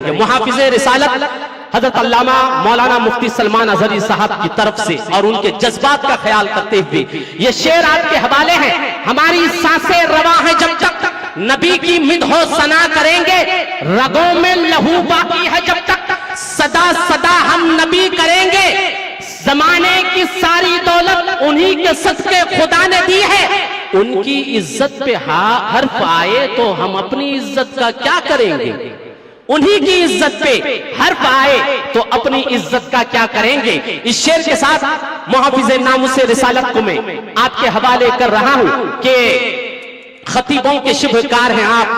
मुहाफिज़ रिसालत हजरत अल्लामा मौलाना मुफ्ती सलमान अजहरी साहब की तरफ से और उनके जज्बात का ख्याल करते हुए ये शेर आपके हवाले हैं। हमारी सांसें रवा है जब तक नबी की मिदहो सना करेंगे, रगों में लहू बाकी है जब तक सदा सदा हम नबी करेंगे। जमाने की सारी दौलत उन्हीं के सदके खुदा ने दी है, उनकी इज्जत पे हर्फ आए तो हम अपनी इज्जत का क्या करेंगे। उन्हीं की इज्जत पे हर्फ आए तो अपनी इज्जत का क्या करेंगे। इस शेर के साथ मुहाफिज़ नामुस रिसालत को मैं आपके हवाले कर रहा हूं कि खतीबों के शुभकार हैं आप,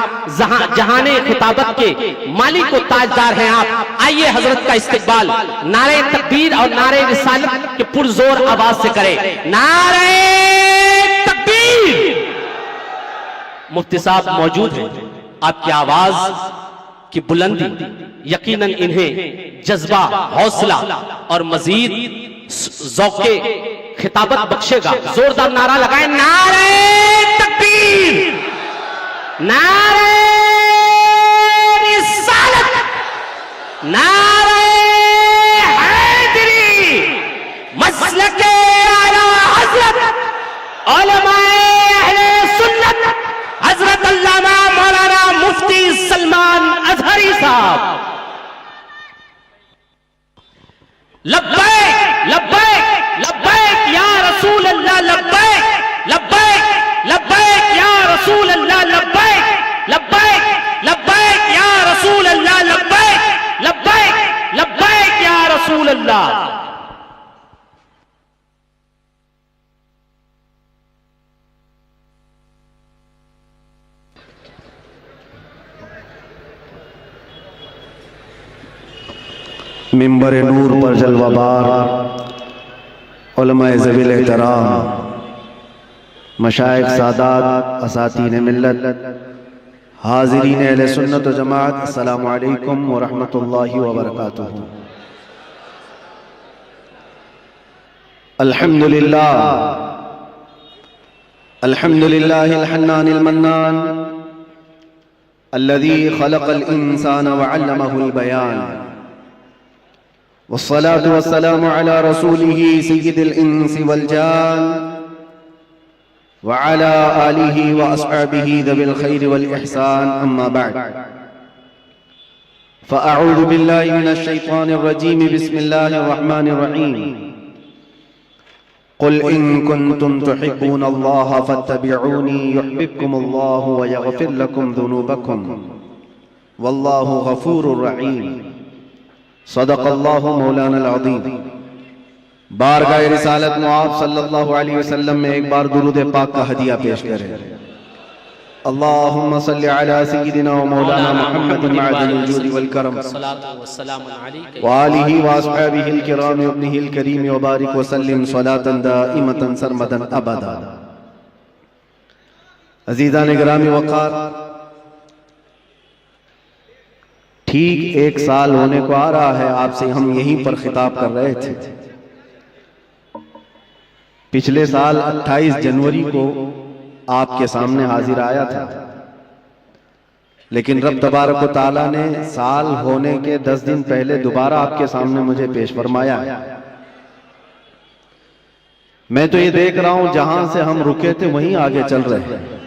जहाने खिताबत के मालिक व ताजदार हैं आप। आइए हजरत का इस्तकबाल नारे तकबीर और नारे रिसालत के पुरजोर आवाज से करें। नारे तकबीर। मुफ्ती साहब मौजूद हैं, आपकी आवाज की बुलंदी यकीनन इन्हें जज्बा, हौसला और मजीद ज़ौक़े खिताबत बख्शेगा। जोरदार नारा लगाएं, नारे तकबीर, नारे रिसालत, नारे हैदरी, मसलके आला हज़रत उलमाए अहले सुन्नत हजरत अल्लामा मौलाना मुफ्ती सलमान अजहरी साहब। लब्बैक लब्बैक लब्बैक या रसूल अल्लाह, लब्बैक लब्बैक लब्बैक या रसूल अल्लाह, लब्बैक लब्बैक लब्बैक या रसूल अल्लाह, लब्बैक लब्बैक लब्बैक या रसूल अल्लाह। मिंबर नूर पर जलवाबार उलमाए ज़वील एहतराम, मशाइख सादात, असातीन मिल्लत, हाज़रीन अहले सुन्नत व जमात, अस्सलामु अलैकुम व रहमतुल्लाहि व बरकातुहू। अल्हम्दुलिल्लाह अल्हम्दुलिल्लाहिल हन्नानिल मन्नान अल्लज़ी खलक़ल इंसान व अल्लमहुल बयान, वस्सलातु वस्सलामु अला रसूलिही सय्यिदिल इंसी वल जान व अला आलिही व अस्हाबिही ज़विल खैरि वल इहसान, अम्मा बअद। फ़अऊज़ु बिल्लाहि मिनश शैतानिर रजीम, बिस्मिल्लाहिर रहमानिर रहीम। क़ुल इन कुन्तुम तुहिब्बूनल्लाह फ़त्तबिऊनी युह्बिब्कुमुल्लाहु व यग़फ़िर लकुम ज़ुनूबकुम वल्लाहु गफ़ूरुर रहीम। सदक़ल्लाहु मौलानल अज़ीम। बारगाह रिसालत में आप सल्लल्लाहु अलैहि वसल्लम में एक बार दुरूद पाक का हदिया पेश करें। अल्लाहुम्मा सल्लि अला सय्यिदिना व मौलाना मुहम्मदिन मअदिनिल जूदि वल करम व आलिहि व अस्हाबिहिल किराम व इब्निहिल करीम व बारिक व सल्लिम सलातन दाइमतन सरमदन अबदा। अज़ीज़ान गिरामी वक़ार, ठीक एक साल होने को आ रहा है आपसे हम यहीं पर खिताब कर रहे थे। पिछले साल 28 जनवरी को आपके सामने हाजिर आया था, लेकिन रब तबारक व तआला ने साल होने के 10 दिन पहले दोबारा आपके सामने मुझे पेश फरमाया। मैं तो ये देख रहा हूं जहां से हम रुके थे वहीं आगे चल रहे हैं।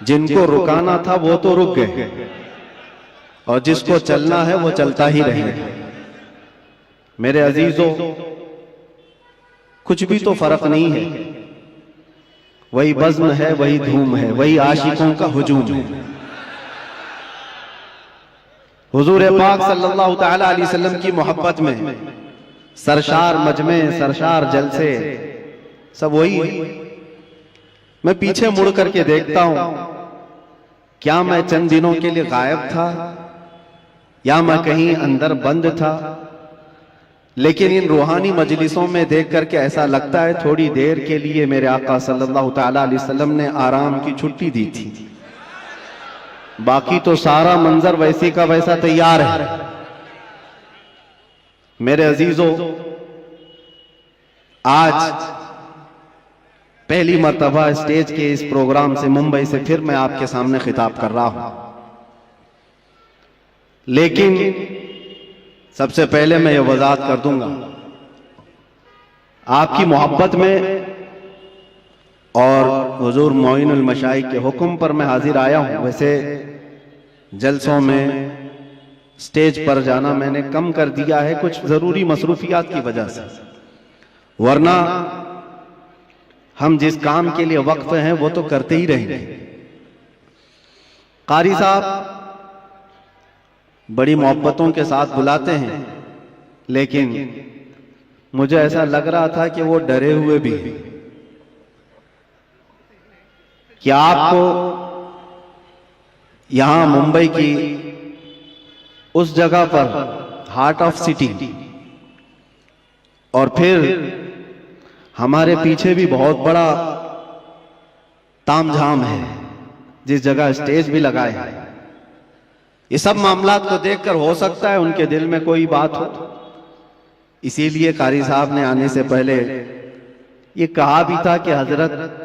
जिनको रुकाना था वो तो रुक गए और जिसको चलना है वो चलता ही रहे। मेरे अजीजों, कुछ भी तो फर्क नहीं है, वही बज़्म है, वही धूम है, वही आशिकों का हुजूम है। हुजूर पाक सल्लल्लाहु तआला अलैहि वसल्लम की मोहब्बत में सरशार मजमे, सरशार जलसे सब वही है। मैं पीछे मुड़ करके देखता हूं, क्या मैं चंद दिनों के लिए गायब था या मैं कहीं अंदर बंद था, लेकिन इन रूहानी मजलिसों में देख करके ऐसा लगता है थोड़ी देर के लिए मेरे आका सल्लल्लाहु तआला अलैहि वसल्लम ने आराम की छुट्टी दी थी, बाकी तो सारा मंजर वैसे का वैसा तैयार है। मेरे अजीजों, आज पहली मर्तबा स्टेज के इस प्रोग्राम से मुंबई से फिर मैं आपके सामने खिताब कर रहा हूं। लेकिन सबसे पहले मैं ये वजाहत कर दूंगा, आपकी मोहब्बत में और हुजूर मोइनुल मशाइख के हुक्म पर मैं हाजिर आया हूं। वैसे जलसों में स्टेज पर जाना मैंने कम कर दिया है कुछ जरूरी मसरूफियात की वजह से, वरना हम जिस काम के लिए वक्फ हैं वो तो करते ही रहेंगे। कारी साहब बड़ी मोहब्बतों के साथ बुलाते हैं, लेकिन मुझे ऐसा लग रहा था कि वो डरे हुए भी हैं कि आपको यहां मुंबई की उस जगह पर हार्ट ऑफ सिटी और फिर हमारे पीछे भी बहुत बड़ा तामझाम है, जिस जगह स्टेज भी लगाए हैं। ये सब मामलात को देखकर हो सकता है उनके दिल में कोई बात हो, इसीलिए कारी साहब ने आने से पहले ये कहा भी था कि हजरत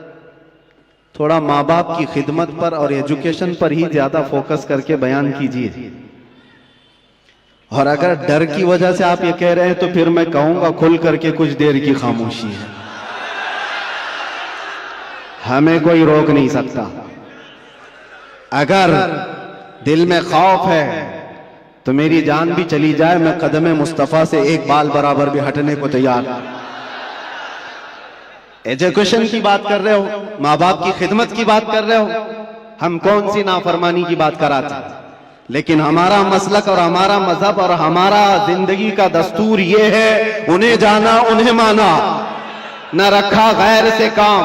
थोड़ा माँ बाप की खिदमत पर और एजुकेशन पर ही ज्यादा फोकस करके बयान कीजिए। और अगर डर की वजह से आप ये कह रहे हैं तो फिर मैं कहूंगा खुल करके कुछ देर की खामोशी है, हमें कोई रोक नहीं सकता। अगर दिल में खौफ है तो मेरी जान भी चली जाए, मैं कदम मुस्तफा से एक बाल बराबर भी हटने को तैयार। एजुकेशन की बात कर रहे हो, माँ बाप की खिदमत की बात कर रहे हो, हम कौन सी नाफरमानी की बात कराते हैं, लेकिन हमारा मसलक और हमारा मजहब और हमारा जिंदगी का दस्तूर ये है, उन्हें जाना उन्हें माना, न रखा गैर से काम,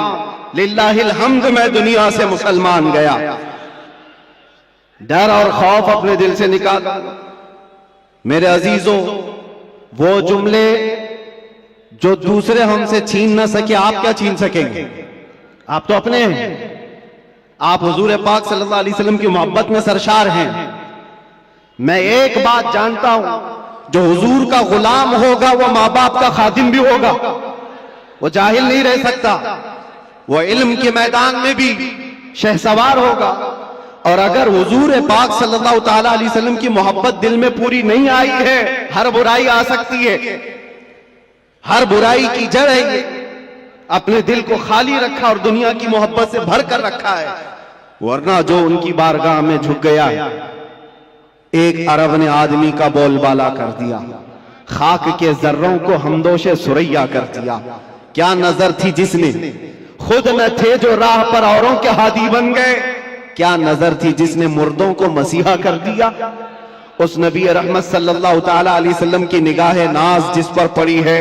लिल्लाहिल हम्द मैं दुनिया से मुसलमान गया। डर और खौफ अपने दिल से निकाल। मेरे अजीजों, वो जुमले जो दूसरे हमसे छीन न सके, आप क्या छीन सकेंगे? आप तो अपने हैं, आप हुजूर पाक सल्लल्लाहु अलैहि वसल्लम की मोहब्बत में सरशार हैं। मैं एक बात जानता हूं, जो हुजूर का गुलाम होगा वो माँ बाप का खादिम भी होगा, वो जाहिल नहीं रह सकता, वो इल्म के मैदान में भी शहसवार होगा। और अगर हुजूर पाक सल्लल्लाहु ताला अलैहि वसल्लम की मोहब्बत दिल में पूरी नहीं आई है, हर बुराई आ सकती है, हर बुराई की जड़ है ये। अपने दिल को खाली रखा और दुनिया की मोहब्बत से भर कर रखा है, वरना जो उनकी बारगाह में झुक गया है, एक अरब ने आदमी का बोलबाला कर दिया, खाक के जर्रों को हमदोशे सुरैया कर दिया। क्या नजर थी जिसने खुद न थे जो राह पर औरों के हादी बन गए, क्या नजर थी जिसने मुर्दों को मसीहा कर दिया। उस नबी रहमत सल्लल्लाहु ताला अलैहि वसल्लम की निगाह नाज जिस पर पड़ी है,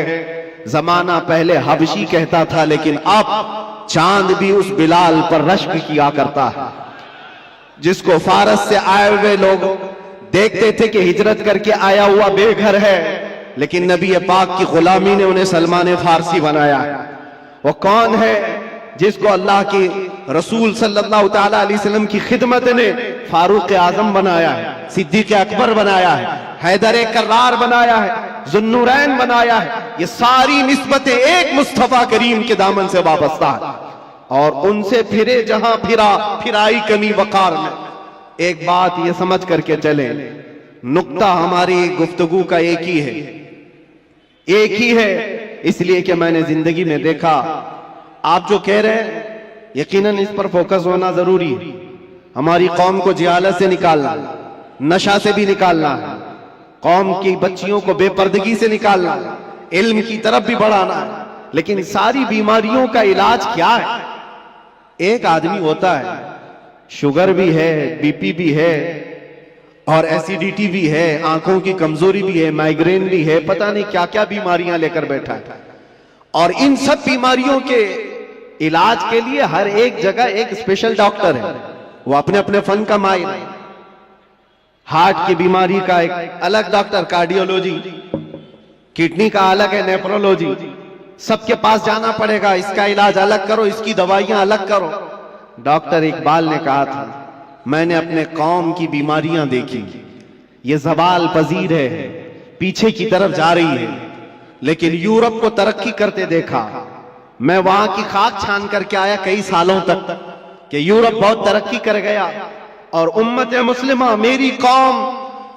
जमाना पहले हबशी कहता था, लेकिन अब चांद भी उस बिलाल पर रश्क किया करता है, जिसको फारस से आए हुए लोग देखते थे कि हिजरत करके आया हुआ बेघर है, लेकिन नबी पाक की गुलामी ने उन्हें सलमान फारसी बनाया। वो कौन है? जिसको अल्लाह के रसूल सल्लल्लाहु ताला अलैहि वसल्लम की खिदमत ने फारूक आजम बनाया है, सिद्दीक अकबर बनाया है, हैदर कर्रार बनाया है, जुन्नूरैन बनाया है। ये सारी निस्बतें एक मुस्तफा करीम के दामन से वाबस्ता है, और उनसे फिरे जहां फिरा फिराई कमी वकार में। एक बात ये समझ करके चले, नुक्ता हमारी गुफ्तगू का एक ही है, एक ही है, इसलिए कि मैंने जिंदगी में देखा। आप जो कह रहे हैं, यकीनन इस पर फोकस होना जरूरी है। हमारी कौम को जिहालत से निकालना, नशा से भी निकालना है, कौम की बच्चियों को बेपर्दगी से निकालना है, इल्म की तरफ भी बढ़ाना है। लेकिन सारी बीमारियों का इलाज क्या है? एक आदमी होता है, शुगर भी है, बीपी भी है, और एसिडिटी भी है, आंखों की कमजोरी भी है, माइग्रेन भी है, पता नहीं क्या क्या बीमारियां लेकर बैठा है। और इन सब बीमारियों के इलाज के लिए हर एक जगह एक स्पेशल डॉक्टर है, वो अपने अपने फन का माहिर है। हार्ट की बीमारी का एक अलग डॉक्टर, कार्डियोलॉजी, किडनी का अलग है, नेफ्रोलॉजी, सबके पास जाना पड़ेगा, इसका इलाज अलग करो, इसकी दवाइयां अलग करो। डॉक्टर इकबाल ने कहा था, मैंने अपने कौम की बीमारियां देखी, ये ज़वाल पजीर है, पीछे की तरफ जा रही है, लेकिन यूरोप को तरक्की करते देखा। मैं वहां की खाक छान करके आया कई सालों तक कि यूरोप बहुत तरक्की कर गया, और उम्मत मुस्लिमा, मेरी कौम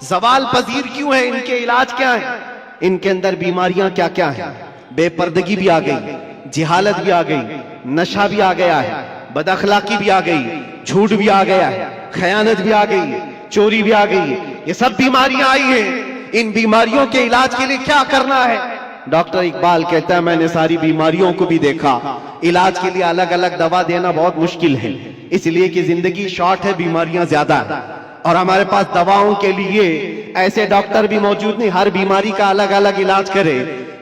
जवाल पजीर क्यों है, इनके इलाज क्या है, इनके अंदर बीमारियां क्या क्या हैं। बेपर्दगी भी आ गई, जिहालत भी आ गई, नशा भी आ गया है, बदअखलाकी भी आ गई, झूठ भी आ गया है, खयानत भी आ गई है, चोरी भी आ गई है। ये सब बीमारियां आई हैं। इन बीमारियों के इलाज के लिए क्या करना है? डॉक्टर इकबाल कहता है मैंने सारी बीमारियों को भी देखा, इलाज के लिए अलग अलग दवा देना बहुत मुश्किल है, इसलिए कि जिंदगी शॉर्ट है, बीमारियां ज्यादा है और हमारे पास दवाओं के लिए ऐसे डॉक्टर भी मौजूद नहीं, हर बीमारी का अलग अलग इलाज करे।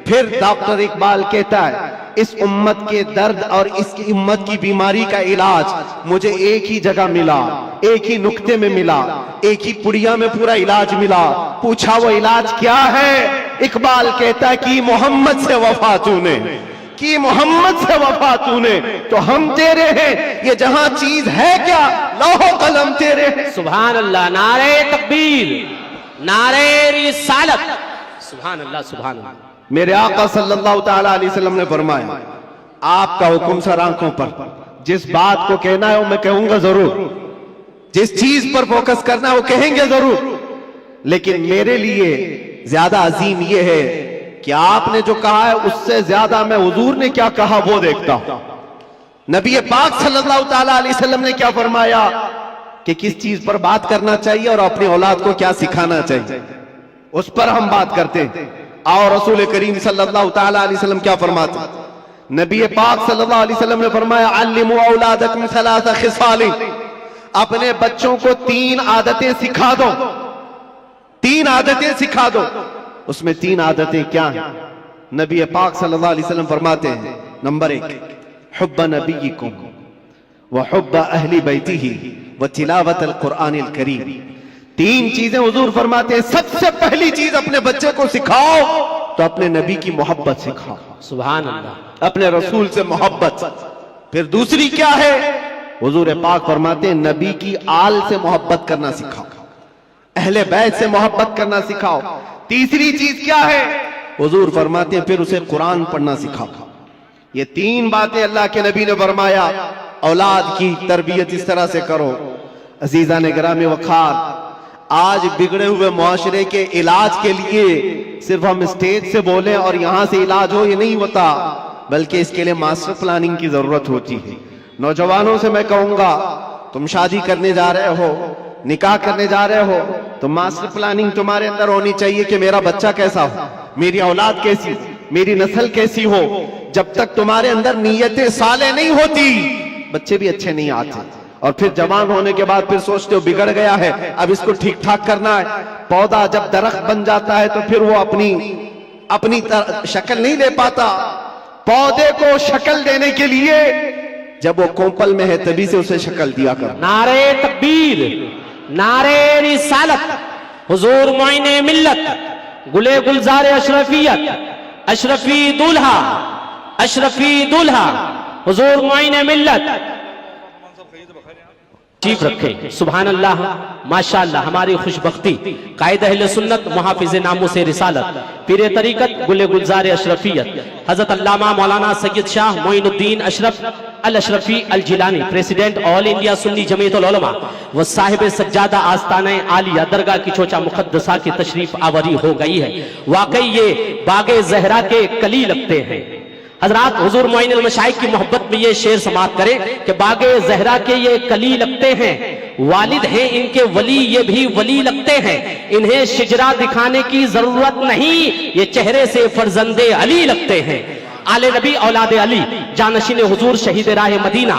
फिर डॉक्टर इकबाल कहता है इस उम्मत के दर्द और इसकी उम्मत की बीमारी का इलाज मुझे एक ही जगह मिला, एक ही नुक्ते में मिला, एक ही पुड़िया में पूरा इलाज मिला। पूछा वो इलाज क्या है? इकबाल कहता है कि मोहम्मद से वफा तूने, कि मोहम्मद से वफा तूने तो हम तेरे हैं, ये जहां चीज है क्या लौह कलम तेरे हैं। सुभान अल्लाह, नारे तकबीर, नारे रिसालत, सुभान अल्लाह सुभान अल्लाह। मेरे आका सल्लल्लाहु ताला अलैहि वसल्लम ने फरमाया आपका हुक्म सर आंखों पर, जिस बात को कहना है वो मैं कहूंगा जरूर, जिस चीज पर फोकस करना है वो कहेंगे जरूर, लेकिन मेरे लिए ज्यादा अजीम ये है कि आपने जो कहा है उससे ज्यादा मैं हुजूर ने क्या कहा वो देखता हूं। नबी पाक सल्लल्लाहु ताला अलैहि वसल्लम ने क्या फरमाया कि किस चीज पर बात करना चाहिए और अपनी औलाद को क्या सिखाना चाहिए, उस पर हम बात करते हैं। और रसूल करीम सल्लल्लाहु ताला अलैहि वसल्लम क्या फरमाते? नबी पाक सल्लल्लाहु अलैहि वसल्लम ने फरमाया अल्लिमू औलादकुम सलासा खिसाल, अपने बच्चों को 3 आदतें सिखा दो, 3 आदतें सिखा दो। उसमें 3 आदतें क्या हैं? नबी पाक सल्लल्लाहु अलैहि वसल्लम फरमाते हैं नंबर 1 हुब्ब नबीयिकुम व हुब्ब अहली बैतिही व तिलावतल कुरआनिल करीम। 3 चीजें हुजूर फरमाते हैं सबसे पहली चीज अपने बच्चे को सिखाओ तो अपने नबी की मोहब्बत सिखाओ, सुभान अल्लाह, अपने रसूल से मोहब्बत। फिर दूसरी क्या है? हुजूर पाक फरमाते हैं नबी की आल से मोहब्बत करना सिखाओ, अहले बैत से मोहब्बत करना सिखाओ। तीसरी चीज क्या है? हुजूर फरमाते हैं फिर उसे कुरान पढ़ना सिखाओ। ये 3 बातें अल्लाह के नबी ने फरमाया औलाद की तरबियत इस तरह से करो। अजीजा ने गिरामी वखार, आज बिगड़े हुए मुआशरे के इलाज के लिए सिर्फ हम स्टेज से बोले और यहां से इलाज हो, ये नहीं होता, बल्कि इसके लिए मास्टर प्लानिंग की जरूरत होती है। नौजवानों से मैं कहूंगा तुम शादी करने जा रहे हो, निकाह करने जा रहे हो, तो मास्टर प्लानिंग तुम्हारे अंदर होनी चाहिए कि मेरा बच्चा कैसा हो, मेरी औलाद कैसी, मेरी नस्ल कैसी हो। जब तक तुम्हारे अंदर नीयतें साले नहीं होती बच्चे भी अच्छे नहीं आते। और फिर जवान होने के बाद फिर सोचते हो बिगड़ गया है, अब इसको ठीक ठाक करना है। पौधा जब दरख्त बन जाता है तो फिर वो अपनी शक्ल नहीं ले पाता। पौधे को शक्ल देने के लिए जब वो कोंपल में है तभी से उसे शक्ल दिया कर। नारे तकबीर, नारे रिसालत, हुजूर मोइने मिल्लत, गुले गुलजार अशरफियत, अशरफी दूल्हा, अशरफी दूल्हा, हुजूर मोइने मिल्लत चीफ रखे। सुभान अल्लाह, माशाअल्लाह, हमारी खुशबख्ती कायद अहले सुन्नत मुहाफिज नामूस रिसालत पीरे तरीकत गुले गुलजार अशरफियत Hazrat Allama Maulana Syed Shah Moinuddin Ashraf al Ashrafi al Jilani, president all India Sunni Jamiatul Ulama व साहिब सज्जादा आस्ताने आलिया दरगाह की चोचा मुकद्दसा की तशरीफ आवरी हो गई है। वाकई ये बागे जहरा के कली लगते हैं। हजरात, हुजूर मोइनुल मशाइख की मोहब्बत में ये शेर समात करें कि बागे जहरा के ये कली लगते हैं, वालिद हैं इनके वली, ये भी वली लगते हैं, इन्हें शिजरा दिखाने की जरूरत नहीं, ये चेहरे से फर्जंदे अली लगते हैं। आले नबी औलाद अली, जानशीन हुजूर, शहीद राह मदीना,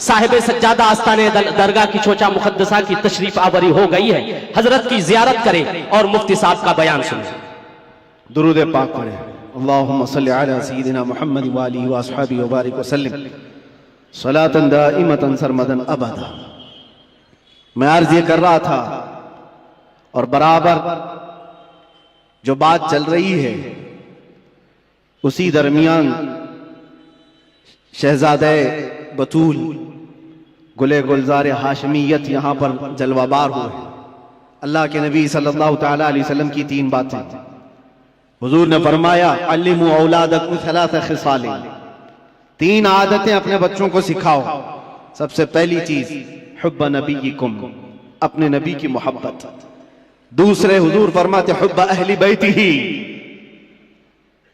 साहिब सज्जादा आस्ताने दरगाह की चोचा मुकद्दसा की तशरीफ आवरी हो गई है। हजरत की जियारत करें और मुफ्ती साहब का बयान सुनें। दुरूद पाक पढ़ें। अल्लाहुम्मा सल्लि अला सय्यिदिना मुहम्मद व आलिहि व अस्हाबिहि व बारिक वसल्लिम सलातन दाइमतन सरमदन अबदा। मैं अर्ज ये कर रहा था और बराबर जो बात चल रही है उसी दरमियान शहजादे बतूल गुले गुलजार हाशमियत यहां पर जलवाबार हुए। अल्लाह के नबी सल्लल्लाहु ताला अलैहि वसल्लम की 3 बातें हुजूर ने फरमाया अल्लिमू औलादकुम सलासा खिसाल, 3 आदतें अपने बच्चों को सिखाओ। सबसे पहली चीज हुब्ब नबीयिकुम, अपने नबी की मोहब्बत। दूसरे हुजूर फरमाते हुब्ब अहली बैतिही,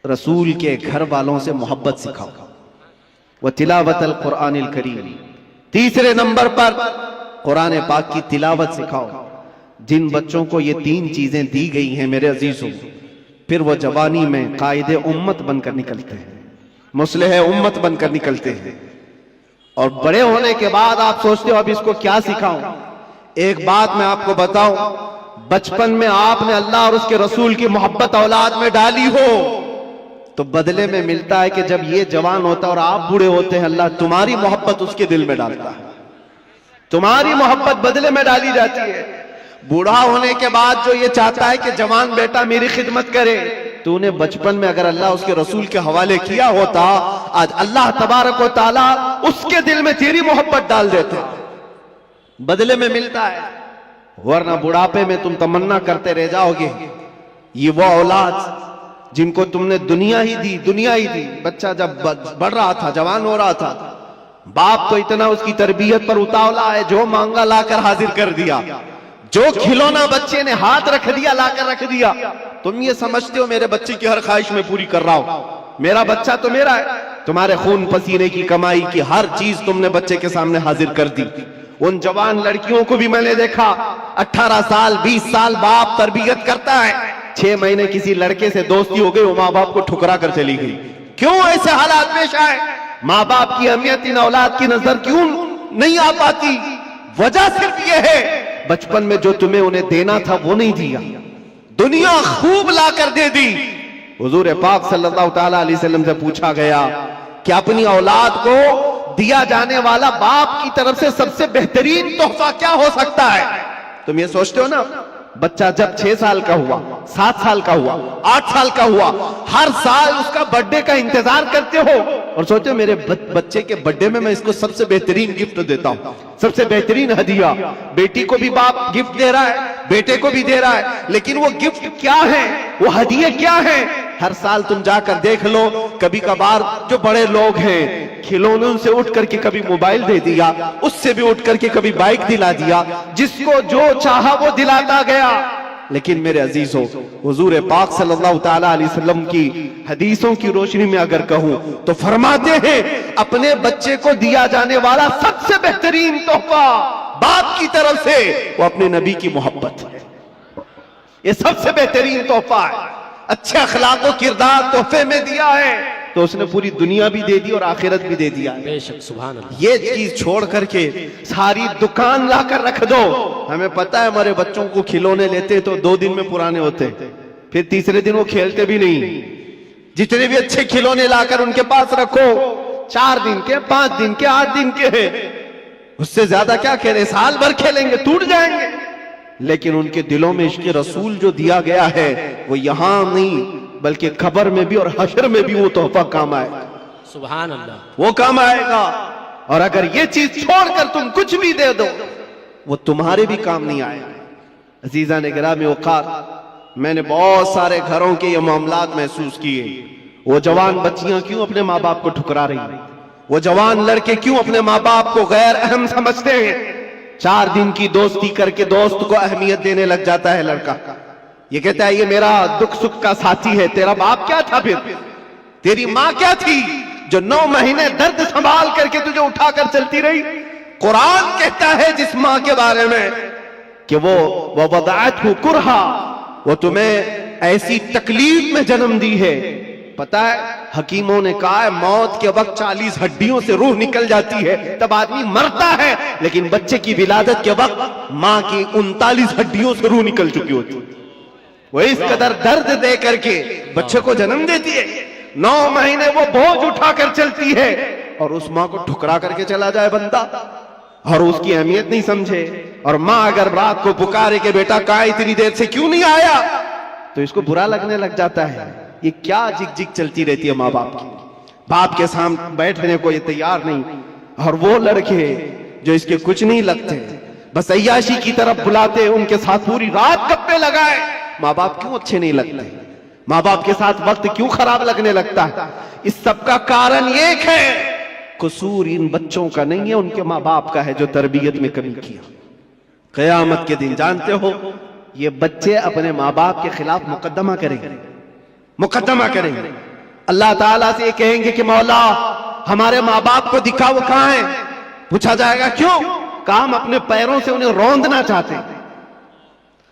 रसूल के घर वालों से मोहब्बत सिखाओ, व तिलावत अल कुरानिल करीम। तीसरे नंबर पर कुरान पाक की तिलावत सिखाओ। जिन बच्चों को ये तीन चीजें दी गई हैं मेरे अजीजों, फिर वो जवानी में कायदे उम्मत बनकर निकलते हैं, मुस्लिह उम्मत बनकर निकलते हैं। और बड़े होने के बाद आप सोचते हो अब इसको क्या सिखाऊं। एक बात मैं आपको बताऊं, बचपन में आपने अल्लाह और उसके रसूल की मोहब्बत औलाद में डाली हो तो बदले में मिलता है कि जब ये जवान होता है और आप बूढ़े होते हैं, अल्लाह तुम्हारी मोहब्बत उसके दिल में डालता है, तुम्हारी मोहब्बत बदले में डाली जाती है। बूढ़ा होने के बाद जो ये चाहता है कि जवान बेटा मेरी खिदमत करे, तूने बचपन में अगर अल्लाह उसके रसूल के हवाले किया होता, आज अल्लाह तबारक व तआला उसके दिल में तेरी मोहब्बत डाल देता, बदले में मिलता है। वरना बुढ़ापे में तुम तमन्ना करते रह जाओगे। ये वो औलाद जिनको तुमने दुनिया ही दी, दुनिया ही दी। बच्चा जब बढ़ रहा था, जवान हो रहा था, बाप तो इतना उसकी तरबियत पर उतावला है, जो मांगा लाकर हाजिर कर दिया, जो खिलौना बच्चे ने हाथ रख दिया लाकर रख दिया। तुम ये समझते हो मेरे बच्चे की हर ख्वाहिश में पूरी कर रहा हूं, मेरा बच्चा तो मेरा है। तुम्हारे खून पसीने की कमाई की हर चीज तुमने बच्चे के सामने हाजिर कर दी। उन जवान लड़कियों को भी मैंने देखा, 18 साल 20 साल बाप तरबियत करता है, 6 महीने किसी लड़के से दोस्ती हो गई, वो माँ बाप को ठुकरा कर चली गई। क्यों ऐसे हालात पेश आए? माँ बाप की अहमियत इन औलाद की नजर क्यों नहीं आ पाती? वजह सिर्फ यह है, बचपन में जो तुम्हें उन्हें देना था वो नहीं दिया, दुनिया खूब लाकर दे दी। हुजूर पाक सल्लल्लाहु तआला अलैहि वसल्लम से पूछा गया कि अपनी औलाद को दिया जाने वाला बाप की तरफ से सबसे बेहतरीन तोहफा क्या हो सकता है? तुम ये सोचते हो ना, बच्चा जब 6 साल का हुआ, 7 साल का हुआ, 8 साल का हुआ, हर साल उसका बर्थडे का इंतजार करते हो और सोचते हो मेरे बच्चे के बर्थडे में मैं इसको सबसे बेहतरीन गिफ्ट देता हूं, सबसे बेहतरीन हदिया। बेटी को भी बाप गिफ्ट दे रहा है, बेटे को भी दे रहा है, लेकिन वो गिफ्ट क्या है, वो हदिये क्या है? हर साल तुम जाकर देख लो, कभी कभार जो बड़े लोग हैं खिलौनों से उठ करके कभी मोबाइल दे दिया, उससे भी उठ करके कभी बाइक दिला दिया, जिसको जो चाहा वो दिलाता गया। लेकिन मेरे अजीजों, हुजूर पाक सल्लल्लाहु तआला अलैहि वसल्लम की हदीसों की रोशनी में अगर कहूं तो फरमाते हैं अपने बच्चे को दिया जाने वाला सबसे बेहतरीन तोहफा बाप की तरफ से वो अपने नबी की मोहब्बत है। ये सबसे बेहतरीन तोहफा है। अच्छे अखलाक और किरदार तोहफे में दिया है तो उसने पूरी दुनिया भी दे दी और आखिरत भी दे दिया है। बेशक, सुभान अल्लाह। ये चीज छोड़ करके सारी दुकान लाकर रख दो। हमें पता है हमारे बच्चों को खिलौने लेते तो 2 दिन में पुराने होते, फिर तीसरे दिन वो खेलते भी नहीं। जितने भी अच्छे खिलौने लाकर उनके पास रखो, 4 दिन के, 5 दिन के, 8 दिन के हैं, उससे ज्यादा क्या खेलें, साल भर खेलेंगे, टूट जाएंगे। लेकिन उनके दिलों में इश्क़ रसूल जो दिया गया है वो यहां नहीं बल्कि खबर में भी और हशर में भी वो तोहफा काम आएगा। सुभान अल्लाह, वो काम आएगा। और अगर ये चीज छोड़कर तुम कुछ भी दे दो वो तुम्हारे भी काम नहीं आएगा। अजीजा ने गिरामी औक़ात, मैंने बहुत सारे घरों के ये मामलात महसूस किए। वो जवान बच्चियां क्यों अपने माँ बाप को ठुकरा रही हैं? वो जवान लड़के क्यों अपने माँ बाप को गैर अहम समझते हैं? 4 दिन की दोस्ती करके दोस्त को अहमियत देने लग जाता है लड़का। ये कहता है ये मेरा दुख सुख का साथी है। तेरा बाप क्या था फिर? तेरी माँ क्या थी जो 9 महीने दर्द संभाल करके तुझे उठाकर चलती रही? कुरान कहता है जिस माँ के बारे में कि वो वदाअतहु कुरहा, वो तुम्हें ऐसी तकलीफ में जन्म दी है। पता है हकीमों ने कहा है मौत के वक्त 40 हड्डियों से रूह निकल जाती है तब आदमी मरता है, लेकिन बच्चे की विलादत के वक्त माँ की 39 हड्डियों से रूह निकल चुकी होती है। वो इस कदर दर्द दे करके बच्चे को जन्म देती है। 9 महीने वो बोझ उठाकर चलती है और उस माँ को ठुकरा करके चला जाए बंदा और उसकी अहमियत नहीं समझे। और माँ अगर रात को पुकारे कि बेटा कहाँ इतनी देर से क्यों नहीं आया, तो इसको बुरा लगने लग जाता है। ये क्या जिग जिग चलती रहती है माँ बाप की। बाप के सामने बैठने को ये तैयार नहीं। और वो लड़के जो इसके कुछ नहीं लगते, बस अय्याशी की तरफ बुलाते, उनके साथ पूरी रात गप्पे लगाए। माँ बाप क्यों अच्छे नहीं लगते? माँ बाप के साथ वक्त क्यों खराब लगने लगता है? इस सब का कारण एक है, कसूर इन बच्चों का नहीं है, उनके माँ बाप का है जो तरबियत में कमी किया। क़यामत के दिन जानते हो ये बच्चे अपने माँ बाप के खिलाफ मुकदमा करेंगे। अल्लाह ताला से ये कहेंगे कि मौला हमारे माँ बाप को दिखाओ कहाँ है। पूछा जाएगा क्यों? कहा हम अपने पैरों से उन्हें रौंदना चाहते हैं,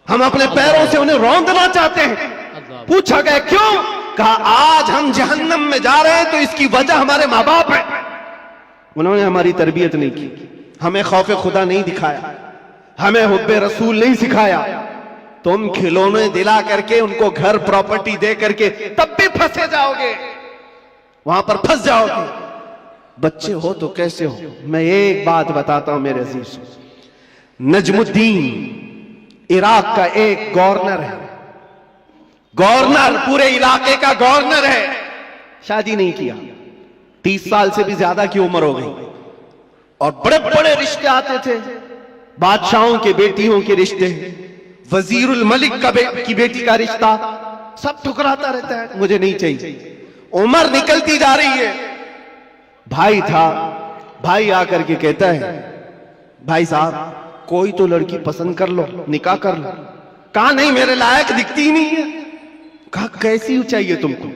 हम अपने पैरों से उन्हें रौंदना चाहते हैं। पूछा गया क्यों? कहा आज हम जहन्नम में जा रहे हैं तो इसकी वजह हमारे माँ बाप है। उन्होंने हमारी तरबियत नहीं की, हमें खौफ खुदा नहीं दिखाया, हमें हुब्बे रसूल नहीं सिखाया। तुम खिलौने दिला करके उनको घर प्रॉपर्टी दे करके तब भी फंसे जाओगे, वहां पर फंस जाओगे। बच्चे हो तो कैसे हो? मैं एक बात बताता हूं मेरे अजीज, नजमुद्दीन इराक का एक गवर्नर है, गवर्नर पूरे इलाके का गवर्नर है। शादी नहीं किया, 30 साल से भी ज्यादा की उम्र हो गई, और बड़े बड़े रिश्ते आते थे, बादशाहों के बेटियों के रिश्ते, वजीरुल मलिक की बेटी का रिश्ता, सब ठुकराता रहता है, मुझे नहीं चाहिए। उम्र निकलती जा रही है। भाई था, भाई आकर के कहता है भाई साहब कोई तो लड़की पसंद कर लो, निकाह कर लो। कहा नहीं मेरे लायक दिखती ही नहीं है। कहा कैसी चाहिए तुमको?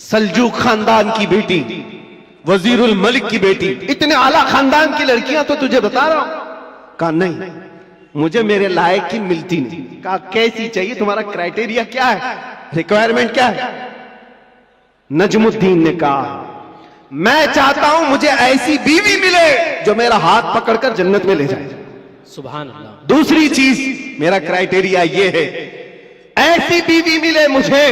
सल्जूक खानदान की बेटी, वजीरुल मलिक की बेटी, इतने आला खानदान की लड़कियां तो तुझे बता रहा हूं। कहा नहीं मुझे मेरे लायक की मिलती नहीं। कहा कैसी चाहिए? तुम्हारा क्राइटेरिया क्या है, रिक्वायरमेंट क्या है? नजमुद्दीन ने कहा मैं चाहता हूं मुझे ऐसी बीवी मिले जो मेरा हाथ पकड़कर जन्नत में ले जाए। सुभान अल्लाह। दूसरी चीज मेरा क्राइटेरिया ये है, ऐसी बीवी मिले मुझे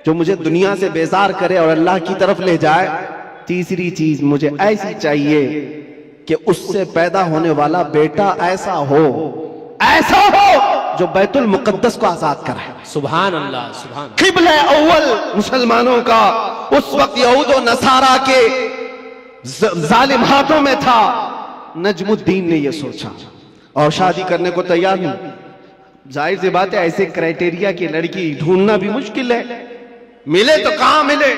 जो मुझे दुनिया से बेजार करे और अल्लाह की तरफ ले जाए। तीसरी चीज मुझे ऐसी चाहिए कि उससे पैदा होने वाला बेटा ऐसा हो जो बैतुल मुकद्दस को आजाद कराए। सुभान अल्लाह, सुभान। किबला अव्वल मुसलमानों का उस वक्त यहूद और नसारा के जालिम हाथों में था। नजमुद्दीन ने यह सोचा और शादी करने को तैयार नहीं। जाहिर सी बात है ऐसे क्राइटेरिया की लड़की ढूंढना भी मुश्किल है, मिले तो कहां मिले।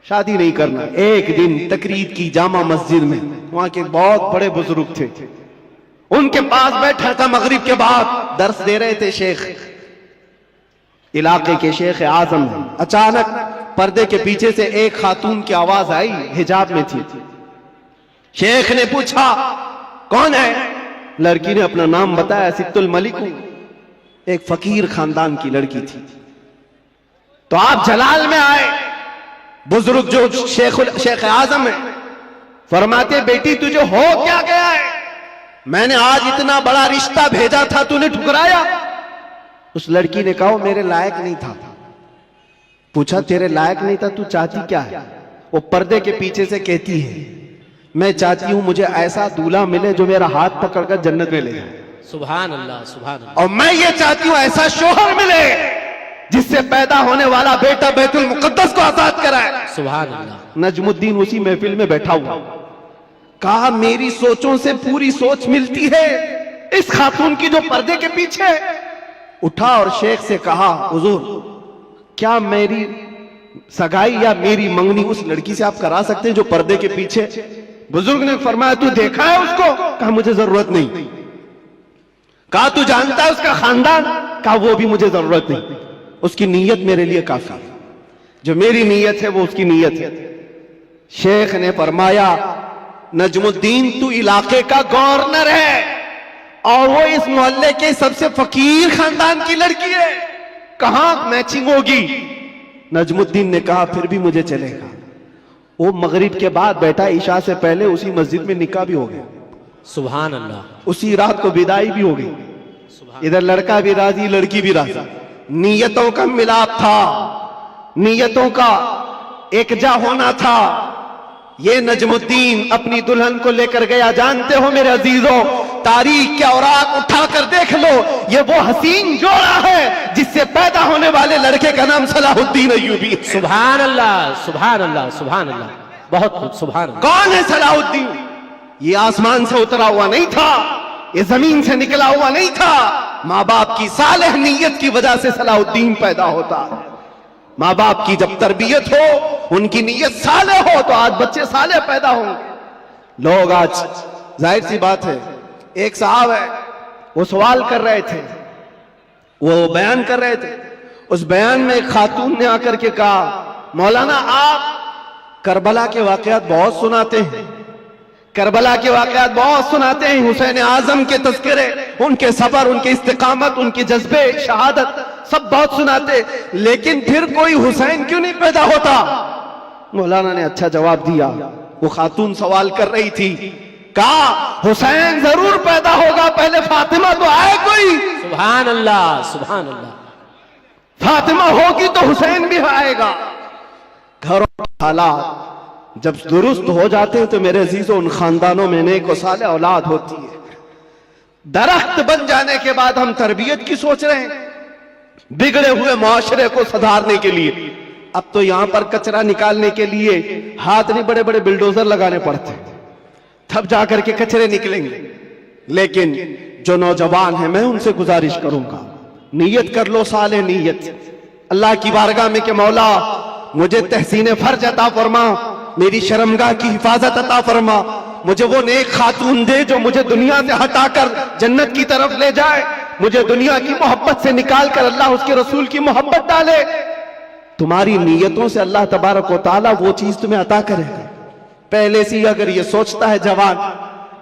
शादी नहीं करना। एक दिन तकरीर की जामा मस्जिद में, वहां के बहुत बड़े बुजुर्ग थे, उनके पास बैठा था, मगरिब के बाद दर्स दे रहे थे शेख, इलाके के शेख आजम। अचानक पर्दे के पीछे से एक खातून की आवाज आई, हिजाब में थी। शेख ने पूछा कौन है? लड़की ने अपना नाम बताया, सित्तुल मलिक, एक फकीर खानदान की लड़की थी। तो आप जलाल में आए, बुजुर्ग जो शेख आजम है फरमाते बेटी तुझे हो क्या गया है? मैंने आज इतना बड़ा रिश्ता भेजा था, तूने ठुकराया। उस लड़की ने कहा मेरे लायक नहीं था। पूछा तेरे लायक नहीं था, तू चाहती क्या है? वो पर्दे के पीछे से कहती है मैं चाहती हूं मुझे ऐसा दूल्हा मिले जो मेरा हाथ पकड़कर जन्नत में ले जाए। सुभान अल्लाह, सुभान अल्लाह। और मैं ये चाहती हूं ऐसा शोहर मिले जिससे पैदा होने वाला बेटा बैतुल मुकद्दस को आजाद कराए। सुभान अल्लाह। नजमुद्दीन उसी महफिल में बैठा हुआ, कहा मेरी सोचों से पूरी सोच मिलती है इस खातून की जो पर्दे के पीछे। उठा और शेख से कहा हुजूर क्या मेरी सगाई या मेरी मंगनी उस लड़की से आप करा सकते हैं जो पर्दे के पीछे? बुजुर्ग ने फरमाया तू देखा है उसको? कहा मुझे जरूरत नहीं। कहा तू जानता है उसका खानदान? कहा वो भी मुझे जरूरत नहीं, उसकी नीयत मेरे लिए काफी है, जो मेरी नीयत है वो उसकी नीयत है। शेख ने फरमाया नजमुद्दीन तू इलाके का गवर्नर है और वो इस मोहल्ले के सबसे फकीर खानदान की लड़की है, कहां मैचिंग होगी? नजमुद्दीन ने कहा फिर भी मुझे चलेगा। वो मगरिब के बाद बैठा, ईशा से पहले उसी मस्जिद में निकाह भी हो गया। सुभान अल्लाह। उसी रात को विदाई भी हो गई। इधर लड़का भी राजी, लड़की भी राजी। नीयतों का मिलाप था, नीयतों का एकजा होना था। ये नजमुद्दीन अपनी दुल्हन को लेकर गया। जानते हो मेरे अजीजों, तारीख के औराक उठाकर देख लो, ये वो हसीन जोड़ा है जिससे पैदा होने वाले लड़के का नाम सलाहुद्दीन अय्यूबी। सुभान अल्लाह, सुभान अल्लाह, सुभान अल्लाह। बहुत खूब, सुभान अल्लाह। कौन है सलाहुद्दीन? ये आसमान से उतरा हुआ नहीं था, ये जमीन से निकला हुआ नहीं था। माँ बाप की सालेह नीयत की वजह से सलाहुद्दीन पैदा होता है। माँ बाप की जब तरबियत हो, उनकी नीयत साले हो, तो आज बच्चे साले पैदा होंगे। लोग आज जाहिर सी बात है, एक साहब है वो सवाल कर रहे थे, वो बयान कर रहे थे। उस बयान में एक खातून ने आकर के कहा, मौलाना आप करबला के वाकयात बहुत सुनाते हैं, करबला के वाकयात बहुत सुनाते हैं, हुसैन आजम के तज़किरे, उनके सबर, उनके इस्तिकामत, उनके जज्बे शहादत सब बहुत सुनाते, लेकिन फिर कोई हुसैन क्यों नहीं पैदा होता? मौलाना ने अच्छा जवाब दिया। वो खातून सवाल कर रही थी, कहा हुसैन जरूर पैदा होगा, पहले फातिमा तो आए कोई। सुभान अल्लाह, सुभान अल्लाह। फातिमा होगी तो हुसैन भी आएगा। घरों के हालात जब दुरुस्त हो जाते हैं तो मेरे अजीजों, उन खानदानों में नेक और साले औलाद होती है। दरख्त बन जाने के बाद हम तरबियत की सोच रहे हैं, बिगड़े हुए मुआशरे को सुधारने के लिए। अब तो यहां पर कचरा निकालने के लिए हाथ नहीं, बड़े बड़े बिल्डोजर लगाने पड़ते हैं, तब जाकर के कचरे निकलेंगे। लेकिन जो नौजवान है, मैं उनसे गुजारिश करूंगा, नीयत कर लो, साले नीयत अल्लाह की बारगाह में कि मौला मुझे तहसीन फर्ज अता फरमा, मेरी शर्मगाह की हिफाजत अता फरमा, मुझे वो नेक खातून दे जो मुझे दुनिया से हटाकर जन्नत की तरफ ले जाए, मुझे दुनिया की मोहब्बत से निकाल कर अल्लाह उसके रसूल की मोहब्बत डाले। तुम्हारी नीयतों से अल्लाह तबारक व तआला वो चीज तुम्हें अता करेगा। पहले से ही अगर ये सोचता है जवान,